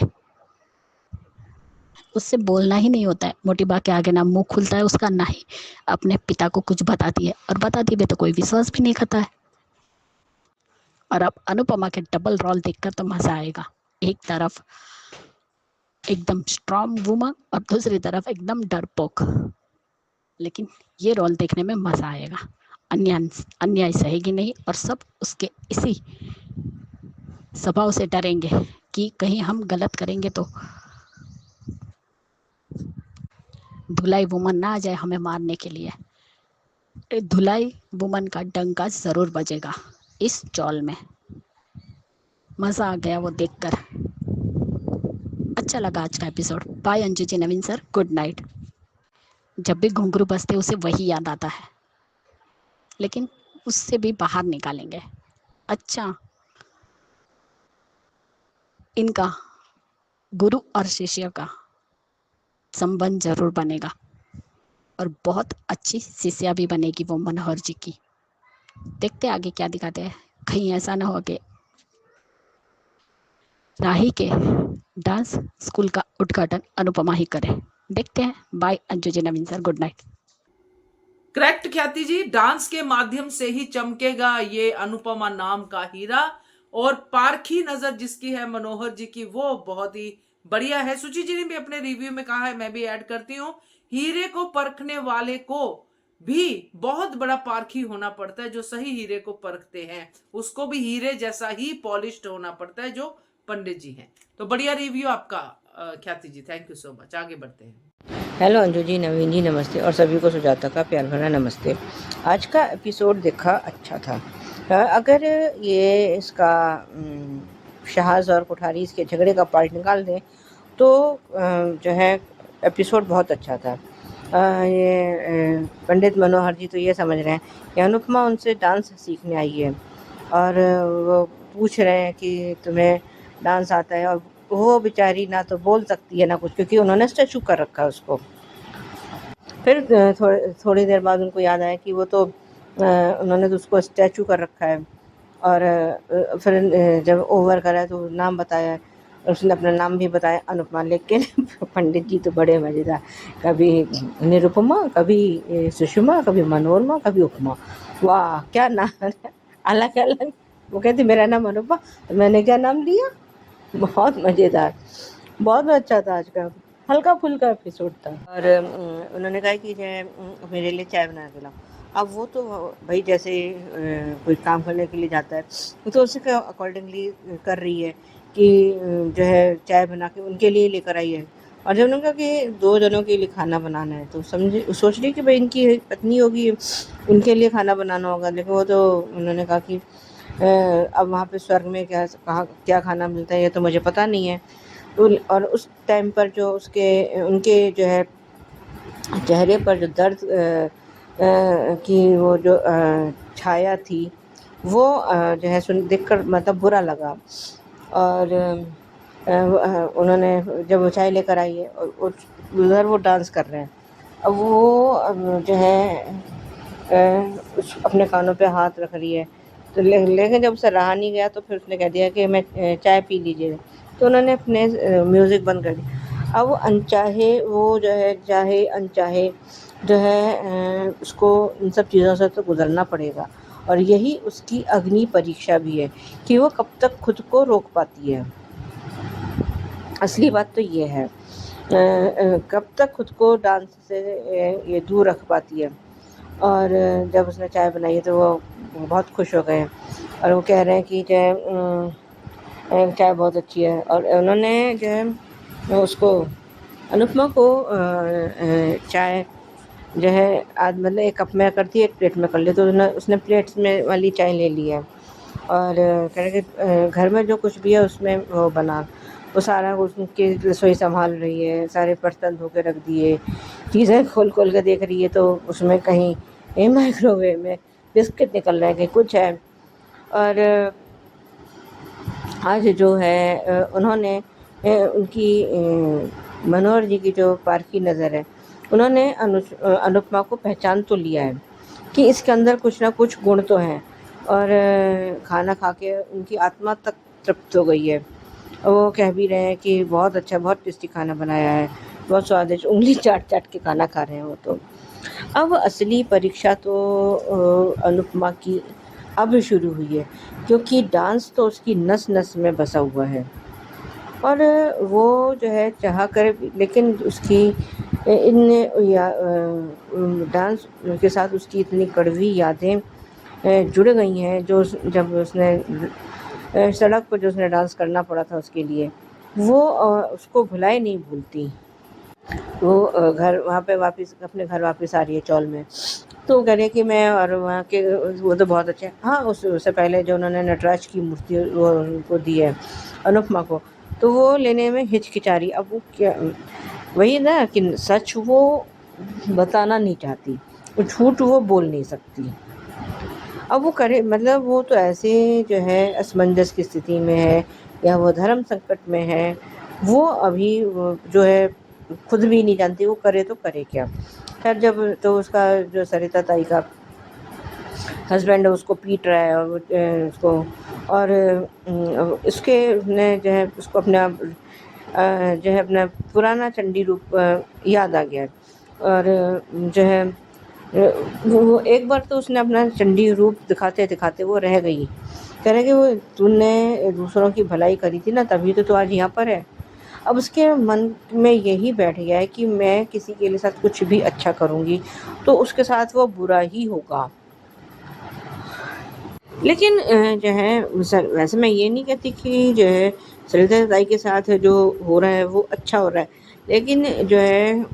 उससे बोलना ही नहीं होता है। मोटी बा के आगे ना मुंह खुलता है उसका, ना ही अपने पिता को कुछ बताती है, और बताती भी तो कोई विश्वास भी नहीं करता है। और अब अनुपमा के डबल रोल देखकर तो मजा आएगा। एक तरफ एकदम स्ट्रॉन्ग वुमन और दूसरी तरफ एकदम डरपोक, लेकिन ये रोल देखने में मजा आएगा। अन्याय सहेगी नहीं, और सब उसके इसी स्वभाव से डरेंगे कि कहीं हम गलत करेंगे तो धुलाई वुमन ना आ जाए हमें मारने के लिए। धुलाई वुमन का डंका जरूर बजेगा इस चौल में। मजा आ गया वो देखकर। अच्छा लगा आज का episode. Bye Anju ji, Naveen sir, good night. जब भी घुंघरू बजते उसे वही याद आता है, लेकिन उससे भी बाहर निकालेंगे। अच्छा, इनका गुरु और शिष्य का संबंध जरूर बनेगा, और बहुत अच्छी शिष्या भी बनेगी वो मनोहर जी की। देखते आगे क्या दिखाते हैं। कहीं ऐसा ना हो कि राही के डांस स्कूल का उद्घाटन अनुपमा ही करे। देखते हैं। Bye Anju ji, Naveen sir, good night. Correct ख्याति जी, डांस के माध्यम से ही चमकेगा ये अनुपमा नाम का हीरा, और पारखी नजर जिसकी है मनोहर जी की, वो बहुत ही बढ़िया है। सुची जी ने भी अपने रिव्यू में कहा है, मैं भी ऐड करती हूँ, हीरे को परखने वाले को भी बहुत बड़ा पारखी होना पड़ता है। जो सही हीरे को परखते हैं उसको भी हीरे जैसा ही पॉलिश्ड होना पड़ता है, जो पंडित जी हैं। तो बढ़िया रिव्यू आपका ख्याति जी, थैंक यू सो मच। आगे बढ़ते हैं। हेलो अंजू जी, नवीन जी, नमस्ते, और सभी को सुजाता का प्यार भरा नमस्ते। आज का एपिसोड देखा अच्छा था। अगर ये इसका शहाज और कोठारी इसके झगड़े का पार्ट निकाल दें तो जो है एपिसोड बहुत अच्छा था। ये पंडित मनोहर जी तो ये समझ रहे हैं कि अनुपमा उनसे डांस सीखने आई है, और वो पूछ रहे हैं कि तुम्हें डांस आता है, और वो बेचारी ना तो बोल सकती है ना कुछ, क्योंकि उन्होंने स्टैचू कर रखा है उसको। फिर थोड़ी देर बाद उनको याद आया कि वो तो उन्होंने तो उसको स्टैचू कर रखा है, और फिर जब ओवर करा तो नाम बताया, उसने अपना नाम भी बताया अनुपमा। लेकिन पंडित जी तो बड़े मज़ेदार, कभी निरुपमा, कभी सुषमा, कभी मनोरमा, कभी उपमा। वाह क्या नाम है, अलग अलग। वो कहती मेरा नाम अनुपमा, मैंने क्या नाम लिया। बहुत मज़ेदार, बहुत अच्छा था आज का, हल्का फुल्का एपिसोड था। और उन्होंने कहा कि जो मेरे लिए चाय बना के लाओ। अब वो तो भाई जैसे कोई काम करने के लिए जाता है तो उसके अकॉर्डिंगली कर रही है कि जो है चाय बना के उनके लिए लेकर आई है। और जब उन्होंने कहा कि 2 जनों के लिए खाना बनाना है तो सोच रही कि भाई इनकी पत्नी होगी, उनके लिए खाना बनाना होगा। लेकिन वो तो उन्होंने कहा कि अब वहाँ पे स्वर्ग में क्या खाना मिलता है ये तो मुझे पता नहीं है। और उस टाइम पर जो उनके जो है चेहरे पर जो दर्द की वो जो छाया थी वो जो है देखकर मतलब बुरा लगा। और उन्होंने जब वो चाय लेकर आई है और उधर वो डांस कर रहे हैं, अब वो जो है अपने कानों पे हाथ रख रही है। तो लेकिन जब उसे रहा नहीं गया तो फिर उसने कह दिया कि मैं चाय पी लीजिए। तो उन्होंने अपने म्यूज़िक बंद कर दिया। अब अनचाहे वो जो है चाहे अनचाहे जो है उसको इन सब चीज़ों से तो गुजरना पड़ेगा। और यही उसकी अग्नि परीक्षा भी है कि वो कब तक खुद को रोक पाती है। असली बात तो ये है कब तक खुद को डांस से ये दूर रख पाती है। और जब उसने चाय बनाई है तो वो बहुत खुश हो गए और वो कह रहे हैं कि जो है चाय बहुत अच्छी है। और उन्होंने जो है उसको अनुपमा को चाय जो है आज मतलब एक कप में करती है, एक प्लेट में कर ली, तो उसने प्लेट्स में वाली चाय ले ली है। और कह रहे कि घर में जो कुछ भी है उसमें वो बना, वो सारा उसकी रसोई संभाल रही है, सारे बर्तन धो के रख दिए, चीज़ें खोल खोल के देख रही है, तो उसमें कहीं माइक्रोवेव में बिस्किट निकल रहे हैं, कहीं कुछ है। और आज जो है उन्होंने उनकी मनोहर जी की जो पारखी नज़र है, उन्होंने अनुपमा को पहचान तो लिया है कि इसके अंदर कुछ ना कुछ गुण तो हैं। और खाना खा के उनकी आत्मा तक तृप्त हो गई है। और वो कह भी रहे हैं कि बहुत अच्छा, बहुत टेस्टी खाना बनाया है, बहुत स्वादिष्ट, उंगली चाट चाट के खाना खा रहे हैं वो तो। अब असली परीक्षा तो अनुपमा की अब शुरू हुई है, क्योंकि डांस तो उसकी नस नस में बसा हुआ है। और वो जो है चाह कर लेकिन उसकी इन डांस के साथ उसकी इतनी कड़वी यादें जुड़ गई हैं, जो जब उसने सड़क पर जो उसने डांस करना पड़ा था उसके लिए, वो उसको भुलाए नहीं भूलती। वो घर वहाँ पे वापस अपने घर वापस आ रही है चौल में, तो वो कह रही है कि मैं और वहाँ के वो तो बहुत अच्छे हैं। हाँ, उससे पहले जो उन्होंने नटराज की मूर्ति वो उनको दी है अनुपमा को, तो वो लेने में हिचकिचा रही। अब वो क्या, वही ना कि सच वो बताना नहीं चाहती, वो झूठ वो बोल नहीं सकती। अब वो करे मतलब वो तो ऐसे जो है असमंजस की स्थिति में है, या वो धर्म संकट में है, वो अभी वो जो है खुद भी नहीं जानती वो करे तो करे क्या। खैर जब तो उसका जो सरिता ताई का हस्बैंड है उसको पीट रहा है, और उसको और इसके ने जो है उसको अपना जो है अपना पुराना चंडी रूप याद आ गया। और जो है वो एक बार तो उसने अपना चंडी रूप दिखाते दिखाते वो रह गई। कह रहे कि वो तूने दूसरों की भलाई करी थी ना, तभी तो तू आज यहाँ पर है। अब उसके मन में यही बैठ गया है कि मैं किसी के लिए साथ कुछ भी अच्छा करूँगी तो उसके साथ वो बुरा ही होगा। लेकिन जो है वैसे मैं ये नहीं कहती कि जो है सरिता ताई के साथ जो हो रहा है वो अच्छा हो रहा है, लेकिन जो है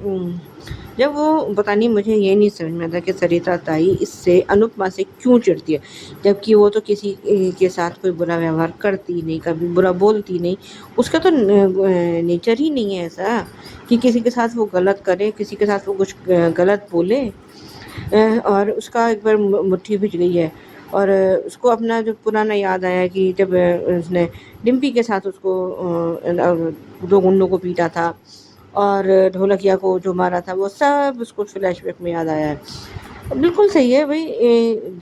जब वो पता नहीं, मुझे ये नहीं समझ में आता कि सरिता ताई इससे अनुपमा से क्यों चिढ़ती है, जबकि वो तो किसी के साथ कोई बुरा व्यवहार करती नहीं, कभी बुरा बोलती नहीं। उसका तो नेचर ही नहीं है ऐसा कि किसी के साथ वो गलत करे, किसी के साथ वो कुछ गलत बोले। और उसका एक बार मुट्ठी भिज गई है, और उसको अपना जो पुराना याद आया कि जब उसने डिम्पी के साथ उसको 2 गुंडों को पीटा था और ढोलकिया को जो मारा था, वो सब उसको फ्लैशबैक में याद आया है। बिल्कुल सही है भाई,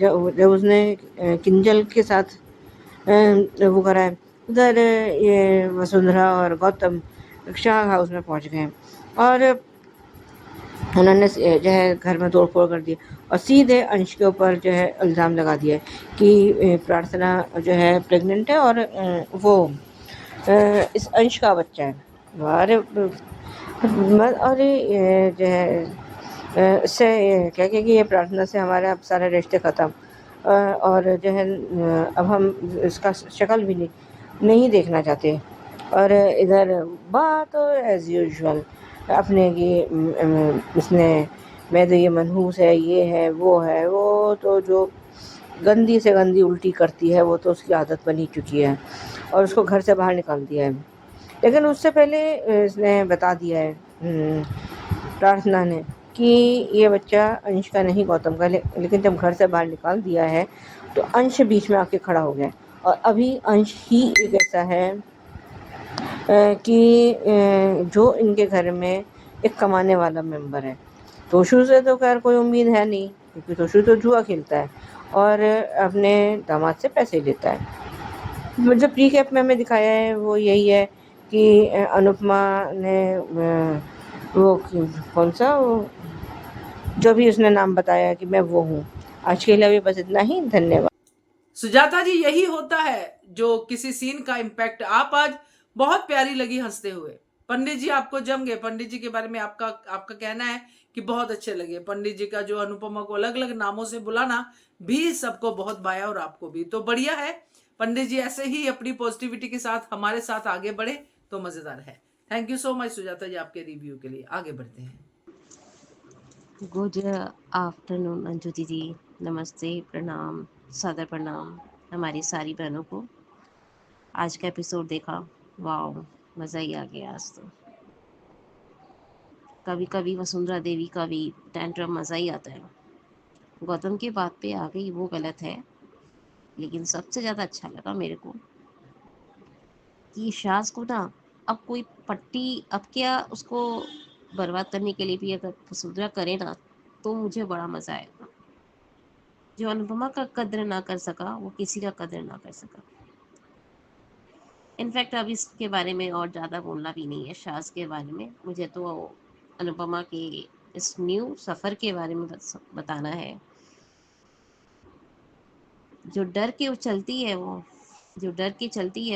जब उसने किंजल के साथ वो करा है, उधर ये वसुंधरा और गौतम शाह हाउस में पहुंच गए और उन्होंने जो है घर में तोड़-फोड़ कर दी और सीधे अंश के ऊपर जो है इल्ज़ाम लगा दिया कि प्रार्थना जो है प्रेग्नेंट है और वो इस अंश का बच्चा है। अरे जो है इससे कह के कि ये प्रार्थना से हमारे अब सारे रिश्ते ख़त्म, और जो है अब हम इसका शक्ल भी नहीं देखना चाहते। और इधर बात एज़ यूजुअल अपने की इसने मैं तो ये मनहूस है, ये है, वो तो जो गंदी से गंदी उल्टी करती है वो तो उसकी आदत बनी चुकी है और उसको घर से बाहर निकाल दिया है। लेकिन उससे पहले इसने बता दिया है प्रार्थना ने कि ये बच्चा अंश का नहीं गौतम का, लेकिन जब घर से बाहर निकाल दिया है तो अंश बीच में आके खड़ा हो गया। और अभी अंश ही एक ऐसा है कि जो इनके घर में एक कमाने वाला मेंबर है। तोशु से तो खैर कोई उम्मीद है नहीं, क्योंकि तोशु तो जुआ खेलता है और अपने दामाद से पैसे लेता है। जो प्री कैप में हमें दिखाया है वो यही है कि अनुपमा ने वो कौन सा वो जो भी उसने नाम बताया कि मैं वो हूँ, आज के लिए अभी बस इतना ही। धन्यवाद। सुजाता जी, यही होता है जो किसी सीन का इम्पैक्ट। आप आज बहुत प्यारी लगी हंसते हुए। पंडित जी आपको जम गए। पंडित जी के बारे में आपका आपका कहना है कि बहुत अच्छे लगे। पंडित जी का जो अनुपमा को अलग अलग नामों से बुलाना भी सबको बहुत भाया और आपको भी। तो बढ़िया है पंडित जी, ऐसे ही अपनी पॉजिटिविटी के साथ हमारे साथ आगे बढ़े तो मजेदार है। Thank you so much Sujata ji आपके रिव्यू के लिए। आगे बढ़ते हैं। गुड आफ्टरनून अंजू दीदी, नमस्ते, प्रणाम, सादर प्रणाम हमारी सारी बहनों को। आज का एपिसोड देखा, वाह, मज़ा ही आ गया आज तो। कभी कभी वसुंधरा देवी का भी टेंट्रम मज़ा ही आता है। गौतम की बात पे आ गई वो गलत है, लेकिन सबसे ज़्यादा अच्छा लगा मेरे को कि शाज को ना अब कोई पट्टी, अब क्या उसको बर्बाद करने के लिए भी अगर वसुंधरा करे ना तो मुझे बड़ा मज़ा आएगा। जो अनुपमा का कद्र ना कर सका वो किसी का कद्र ना कर सका। इनफैक्ट अब इसके बारे में और ज़्यादा बोलना भी नहीं है, शाज के बारे में। मुझे तो अनुपमा के इस न्यू सफ़र के बारे में बताना है। जो डर के वो चलती है,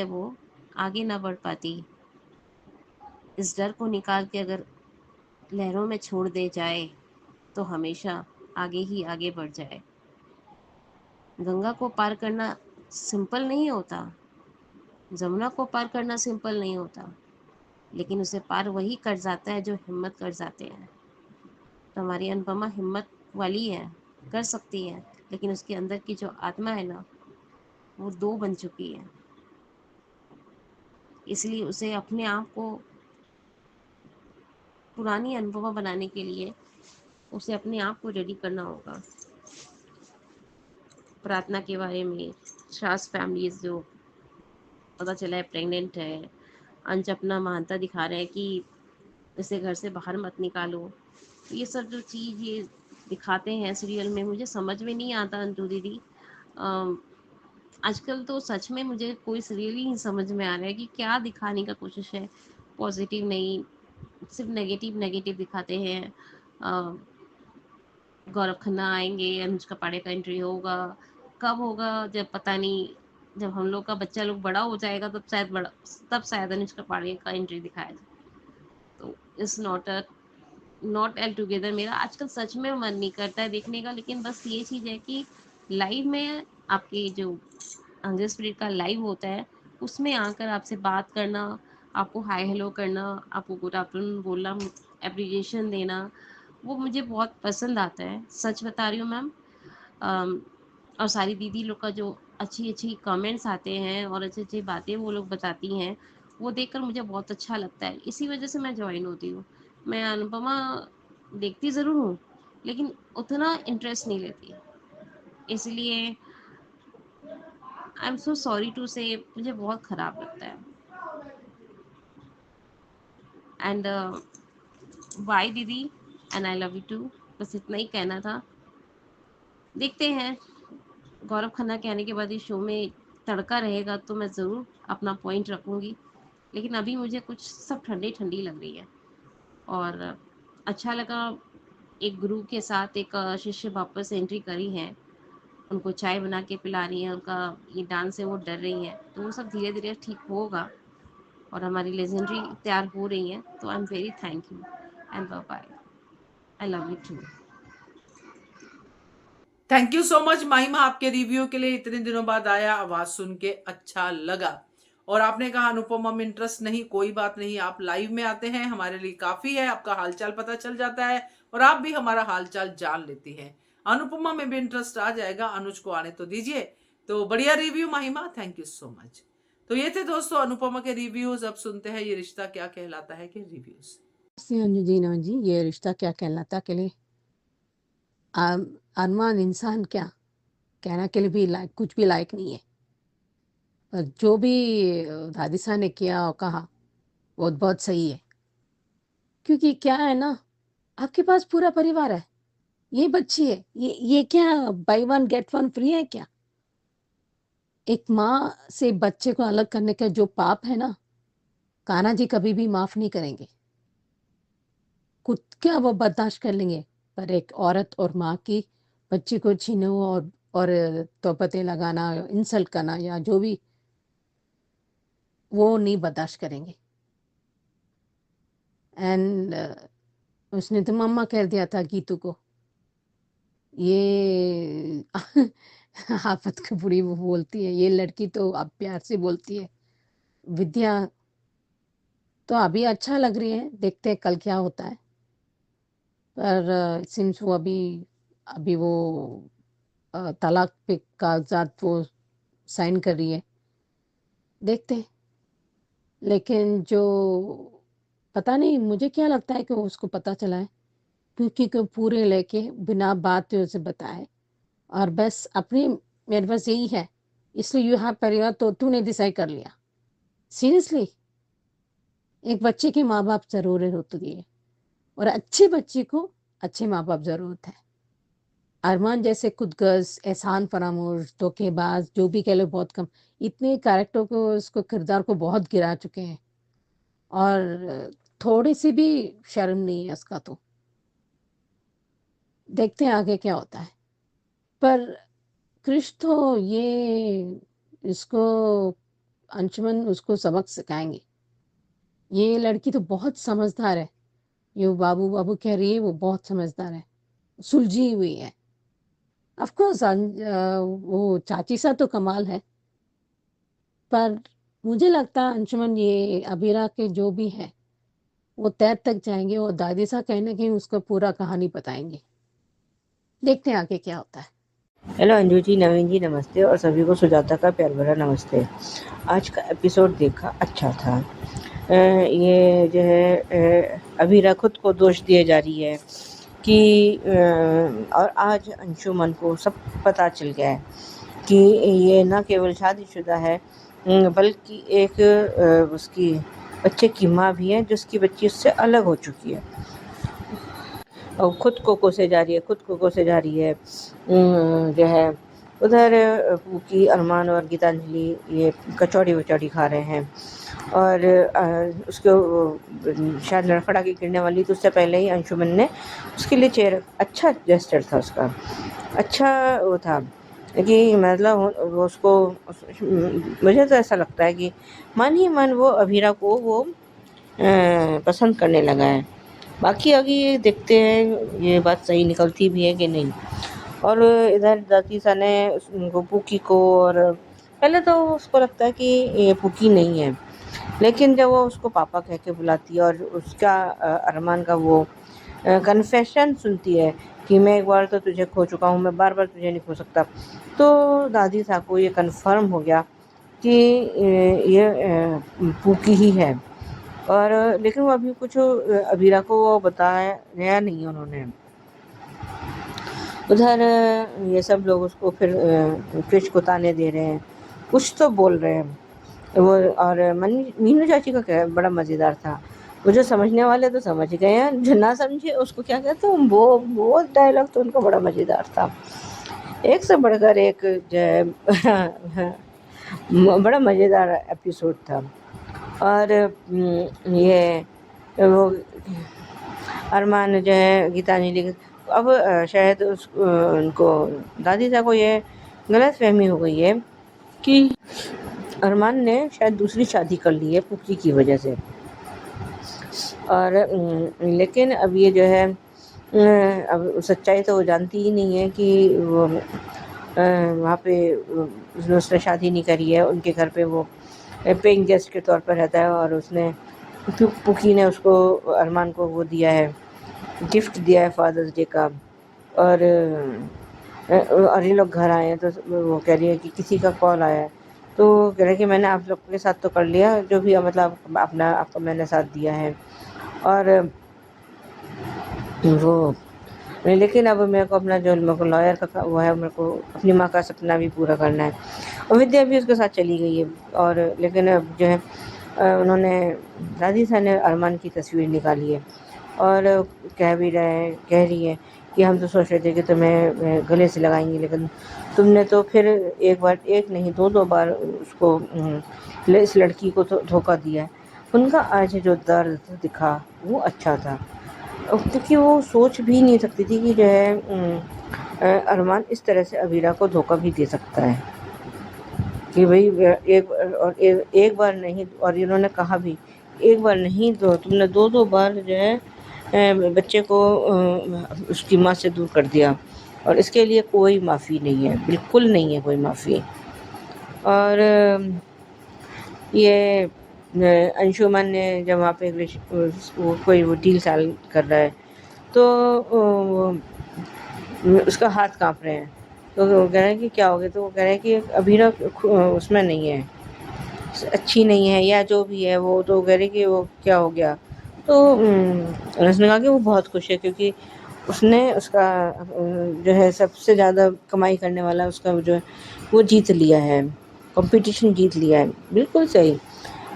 वो आगे ना बढ़ पाती। इस डर को निकाल के अगर लहरों में छोड़ दे जाए तो हमेशा आगे ही आगे बढ़ जाए। गंगा को पार करना सिंपल नहीं होता, जमुना को पार करना सिंपल नहीं होता, लेकिन उसे पार वही कर जाता है जो हिम्मत कर जाते हैं। तो हमारी अनुपमा हिम्मत वाली है, कर सकती है, लेकिन उसके अंदर की जो आत्मा है ना वो 2 बन चुकी है। इसलिए उसे अपने आप को पुरानी अनुपमा बनाने के लिए उसे अपने आप को रेडी करना होगा। प्रार्थना के बारे में, शास फैमिलीज जो पता चला है प्रेग्नेंट है, अंश अपना महानता दिखा रहे हैं कि इसे घर से बाहर मत निकालो। तो ये सब जो चीज़ ये दिखाते हैं सीरियल में, मुझे समझ में नहीं आता अंजू दीदी। आजकल तो सच में मुझे कोई सीरियल ही नहीं समझ में आ रहा है कि क्या दिखाने का कोशिश है। पॉजिटिव नहीं, सिर्फ नेगेटिव नेगेटिव दिखाते हैं। गौरव खन्ना आएंगे, अनुष्का पांडे का एंट्री होगा, कब होगा जब पता नहीं। जब हम लोग का बच्चा लोग बड़ा हो जाएगा तब शायद अनुष्का पांडे का एंट्री दिखाया जाए। तो इस नॉट एल टुगेदर मेरा आजकल सच में मन नहीं करता है देखने का। लेकिन बस ये चीज़ है कि लाइव में आपके जो हंग्री स्पिरिट का लाइव होता है उसमें आकर आपसे बात करना, आपको हाय हेलो करना, आपको गुड आफ्टरनून बोलना, एप्रिसिएशन देना, वो मुझे बहुत पसंद आता है। सच बता रही हूँ मैम। और सारी दीदी लोग का जो अच्छी अच्छी कमेंट्स आते हैं और अच्छी अच्छी बातें वो लोग बताती हैं, वो देखकर मुझे बहुत अच्छा लगता है। इसी वजह से मैं ज्वाइन होती हूँ। मैं अनुपमा देखती ज़रूर हूँ, लेकिन उतना इंटरेस्ट नहीं लेती। इसलिए I am so sorry to say, मुझे बहुत ख़राब लगता है। And bye didi, and I love you too. बस इतना ही कहना था। देखते हैं, गौरव खन्ना के आने के बाद इस शो में तड़का रहेगा तो मैं ज़रूर अपना पॉइंट रखूँगी। लेकिन अभी मुझे कुछ सब ठंडी ठंडी लग रही है। और अच्छा लगा, एक गुरु के साथ एक शिष्य वापस एंट्री करी है, उनको चाय बना के पिला रही है, उनका ये डांस से वो डर रही है, तो वो सब धीरे धीरे ठीक होगा और हमारी लेजेंडरी तैयार हो रही है। तो I am very thank you and bye bye. I love you too. Thank you so much Mahima आपके रिव्यू के लिए। इतने दिनों बाद आया, आवाज सुन के अच्छा लगा। और आपने कहा अनुपमा में इंटरेस्ट नहीं, कोई बात नहीं, आप लाइव में आते हैं हमारे लिए काफी है। आपका हालचाल पता चल जाता है और आप भी हमारा हालचाल जान लेती हैं। अनुपमा में भी इंटरेस्ट आ जाएगा, अनुज को आने तो दीजिए। तो बढ़िया review Mahima, thank you so much. तो ये थे दोस्तों अनुपमा के रिव्यूज। अब सुनते हैं ये रिश्ता क्या कहलाता है के रिव्यूज। अंजुजीना जी, ये रिश्ता क्या कहलाता के लिए अरमान इंसान क्या कहना के लिए भी लायक, कुछ भी लायक नहीं है। पर जो भी हादिसा ने किया और कहा वो बहुत सही है। क्योंकि क्या है ना, आपके पास पूरा परिवार है, ये बच्ची है, ये क्या by one get one free है क्या? एक माँ से बच्चे को अलग करने का जो पाप है ना, कान्हा जी कभी भी माफ नहीं करेंगे। खुद क्या वो बर्दाश्त कर लेंगे, पर एक औरत और माँ की बच्ची को छीनो और तोपते लगाना, इंसल्ट करना या जो भी, वो नहीं बर्दाश्त करेंगे। एंड उसने तो मम्मा कह दिया था गीतू को। ये आफत की बुरी वो बोलती है, ये लड़की तो अब प्यार से बोलती है। विद्या तो अभी अच्छा लग रही है, देखते हैं कल क्या होता है। पर सिंस वो अभी वो तलाक पे कागजात वो साइन कर रही है, देखते हैं। लेकिन जो पता नहीं, मुझे क्या लगता है कि उसको पता चला है, क्योंकि को पूरे लेके बिना बात उसे बताए, और बस अपनी, मेरे पास यही है इसलिए यू हैव परिवार, तो तूने डिसाइड कर लिया। सीरियसली, एक बच्चे के माँ बाप ज़रूर होती है, और अच्छे बच्चे को अच्छे माँ बाप ज़रूरत है। अरमान जैसे खुदगर्ज, एहसान फरामोश, धोखेबाज, जो भी कह लो, बहुत कम, इतने कैरेक्टर को, उसको किरदार को बहुत गिरा चुके हैं, और थोड़ी सी भी शर्म नहीं है उसका। तो देखते हैं आगे क्या होता है। पर कृष तो ये इसको अंशुमन उसको सबक सिखाएंगे। ये लड़की तो बहुत समझदार है, ये बाबू बाबू कह रही है, वो बहुत समझदार है, सुलझी हुई है। ऑफ कोर्स वो चाची सा तो कमाल है, पर मुझे लगता है अंशुमन ये अबीरा के जो भी है वो तय तक जाएंगे, और दादी सा कहीं ना कहीं उसको पूरा कहानी बताएंगे। देखते हैं आगे क्या होता है। हेलो अंजू जी, नवीन जी नमस्ते, और सभी को सुजाता का प्यार भरा नमस्ते। आज का एपिसोड देखा, अच्छा था। ये जो है अबीरा खुद को दोष दिए जा रही है कि और आज अंशुमन को सब पता चल गया है कि ये न केवल शादीशुदा है, बल्कि एक उसकी बच्चे की माँ भी है, जिसकी बच्ची उससे अलग हो चुकी है, और खुद को कोसे जा रही है। जो है उधर पूकी, अरमान और गीतांजलि ये कचौड़ी वचौड़ी खा रहे हैं, और उसको शायद लड़खड़ा के गिरने वाली, तो उससे पहले ही अंशुमन ने उसके लिए चेयर, अच्छा जेस्चर था उसका, अच्छा वो था कि मतलब वो उसको, मुझे तो ऐसा लगता है कि मन ही मन वो अबीरा को वो पसंद करने लगा है। बाकी आगे देखते हैं ये बात सही निकलती भी है कि नहीं। और इधर दादी सा ने उनको पूकी को, और पहले तो उसको लगता है कि ये पूकी नहीं है, लेकिन जब वो उसको पापा कह के बुलाती है और उसका अरमान का वो कन्फेशन सुनती है कि मैं एक बार तो तुझे खो चुका हूँ, मैं बार बार तुझे नहीं खो सकता, तो दादी साहब को ये कन्फर्म हो गया कि ये पूकी ही है। और लेकिन वो अभी कुछ अबीरा को वो बताया नहीं उन्होंने। उधर ये सब लोग उसको फिर कृष को ताने दे रहे हैं, कुछ तो बोल रहे हैं वो। और मीनू चाची का क्या बड़ा मज़ेदार था, वो जो समझने वाले तो समझ गए हैं, जो ना समझे उसको क्या कहते हैं, वो डायलॉग तो उनका बड़ा मज़ेदार था, एक से बढ़कर एक जो है बड़ा मज़ेदार एपिसोड था। और ये वो अरमान जो है गीतांजलि, अब शायद उनको दादी साहब को ये गलत फहमी हो गई है कि अरमान ने शायद दूसरी शादी कर ली है पुकी की वजह से। और लेकिन अब ये जो है अब सच्चाई तो वो जानती ही नहीं है कि वो वहाँ पे उसने शादी नहीं करी है, उनके घर पे वो पेइंग गेस्ट के तौर पर रहता है, और उसने पुकी ने उसको, अरमान को वो दिया है, गिफ्ट दिया है फादर्स डे का। और ये लोग घर आए हैं तो वो कह रही है कि किसी का कॉल आया है, तो कह रहे कि मैंने आप लोग के साथ तो कर लिया जो भी, मतलब आपका मैंने साथ दिया है। और वो लेकिन अब मेरे को अपना जो मेरे को लॉयर का वो है, मेरे को अपनी माँ का सपना भी पूरा करना है। और विद्या भी उसके साथ चली गई है, और लेकिन अब जो है उन्होंने, दादी साहब ने अरमान की तस्वीर निकाली है, और कह रही है कि हम तो सोच रहे थे कि तुम्हें गले से लगाएंगे, लेकिन तुमने तो फिर एक बार, एक नहीं दो बार उसको, इस लड़की को तो धोखा दिया है। उनका आज जो दर्द दिखा वो अच्छा था, क्योंकि वो सोच भी नहीं सकती थी कि जो है अरमान इस तरह से अबीरा को धोखा भी दे सकता है कि भाई एक बार नहीं, और इन्होंने कहा भी एक बार नहीं तो तुमने दो बार जो है बच्चे को उसकी माँ से दूर कर दिया, और इसके लिए कोई माफ़ी नहीं है, बिल्कुल नहीं है कोई माफ़ी। और ये अंशुमन ने जब वहाँ पे कोई वो डील साल कर रहा है तो उसका हाथ कांप रहे हैं, तो वो कह रहे हैं कि क्या हो गया, तो वो कह रहे हैं कि अबीरा उसमें नहीं है, अच्छी नहीं है या जो भी है वो, तो कह रहे कि वो क्या हो गया, तो उसने कहा कि वो बहुत खुश है क्योंकि उसने उसका जो है सबसे ज़्यादा कमाई करने वाला उसका जो है वो जीत लिया है, कंपटीशन जीत लिया है। बिल्कुल सही,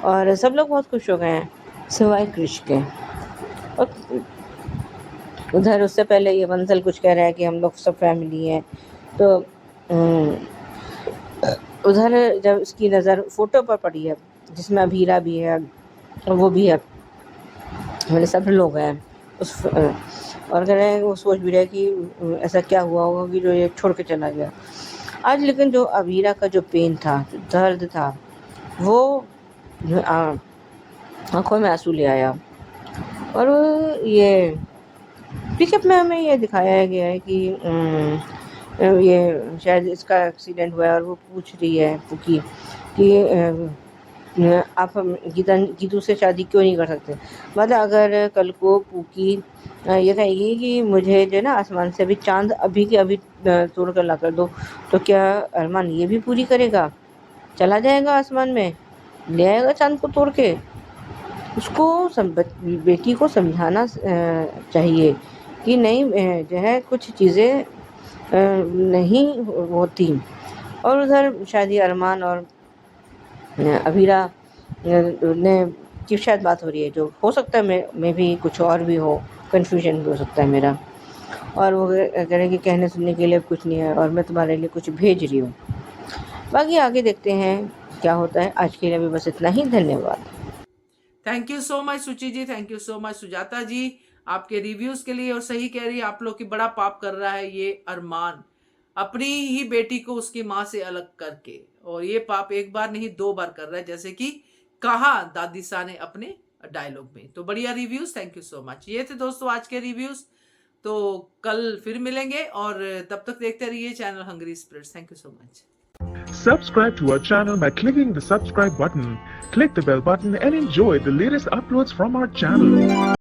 और सब लोग बहुत खुश हो गए हैं सिवाय कृष के। और उधर उससे पहले ये बंसल कुछ कह रहा है कि हम लोग सब फैमिली हैं, तो उधर जब उसकी नज़र फ़ोटो पर पड़ी है जिसमें अबीरा भी है और वो भी है, मेरे सब लोग हैं उस, और कह रहे हैं वो सोच भी रहे कि ऐसा क्या हुआ होगा कि जो ये छोड़ के चला गया आज। लेकिन जो अबीरा का जो पेन था, जो दर्द था, वो आँखों में आंसू ले आया। और ये पिकअप में हमें ये दिखाया गया है कि ये शायद इसका एक्सीडेंट हुआ है और वो पूछ रही है पुकी कि आप गीतू से शादी क्यों नहीं कर सकते। मतलब अगर कल को पुकी ये कहेगी कि मुझे जो है ना आसमान से अभी चांद अभी के अभी तोड़ कर ला कर दो, तो क्या अरमान ये भी पूरी करेगा? चला जाएगा आसमान में, ले आएगा चांद को तोड़ के? उसको बेटी को समझाना चाहिए कि नहीं जो है कुछ चीज़ें नहीं होती। और उधर शायद अरमान और अबीरा ने की शायद बात हो रही है, जो हो सकता है मैं भी कुछ और भी हो, कन्फ्यूजन भी हो सकता है मेरा। और वो कह रहे हैं कि कहने सुनने के लिए कुछ नहीं है और मैं तुम्हारे लिए कुछ भेज रही हूँ। बाकी आगे देखते हैं क्या होता है। आज के लिए भी बस इतना ही, धन्यवाद। Thank you so much Suchi ji, thank you so much Sujata ji आपके रिव्यूज के लिए। और सही कह रही है, आप लोग की बड़ा पाप कर रहा है ये अरमान, अपनी ही बेटी को उसकी माँ से अलग करके, और ये पाप एक बार नहीं 2 बार कर रहा है, जैसे कि कहा दादी सा ने अपने डायलॉग में। तो बढ़िया reviews, thank you so much. ये थे दोस्तों आज के रिव्यूज, तो कल फिर मिलेंगे और तब तक देखते रहिए channel Hungry Spirits. Thank you so much. Subscribe to our channel by clicking the subscribe button. Click the bell button and enjoy the latest uploads from our channel.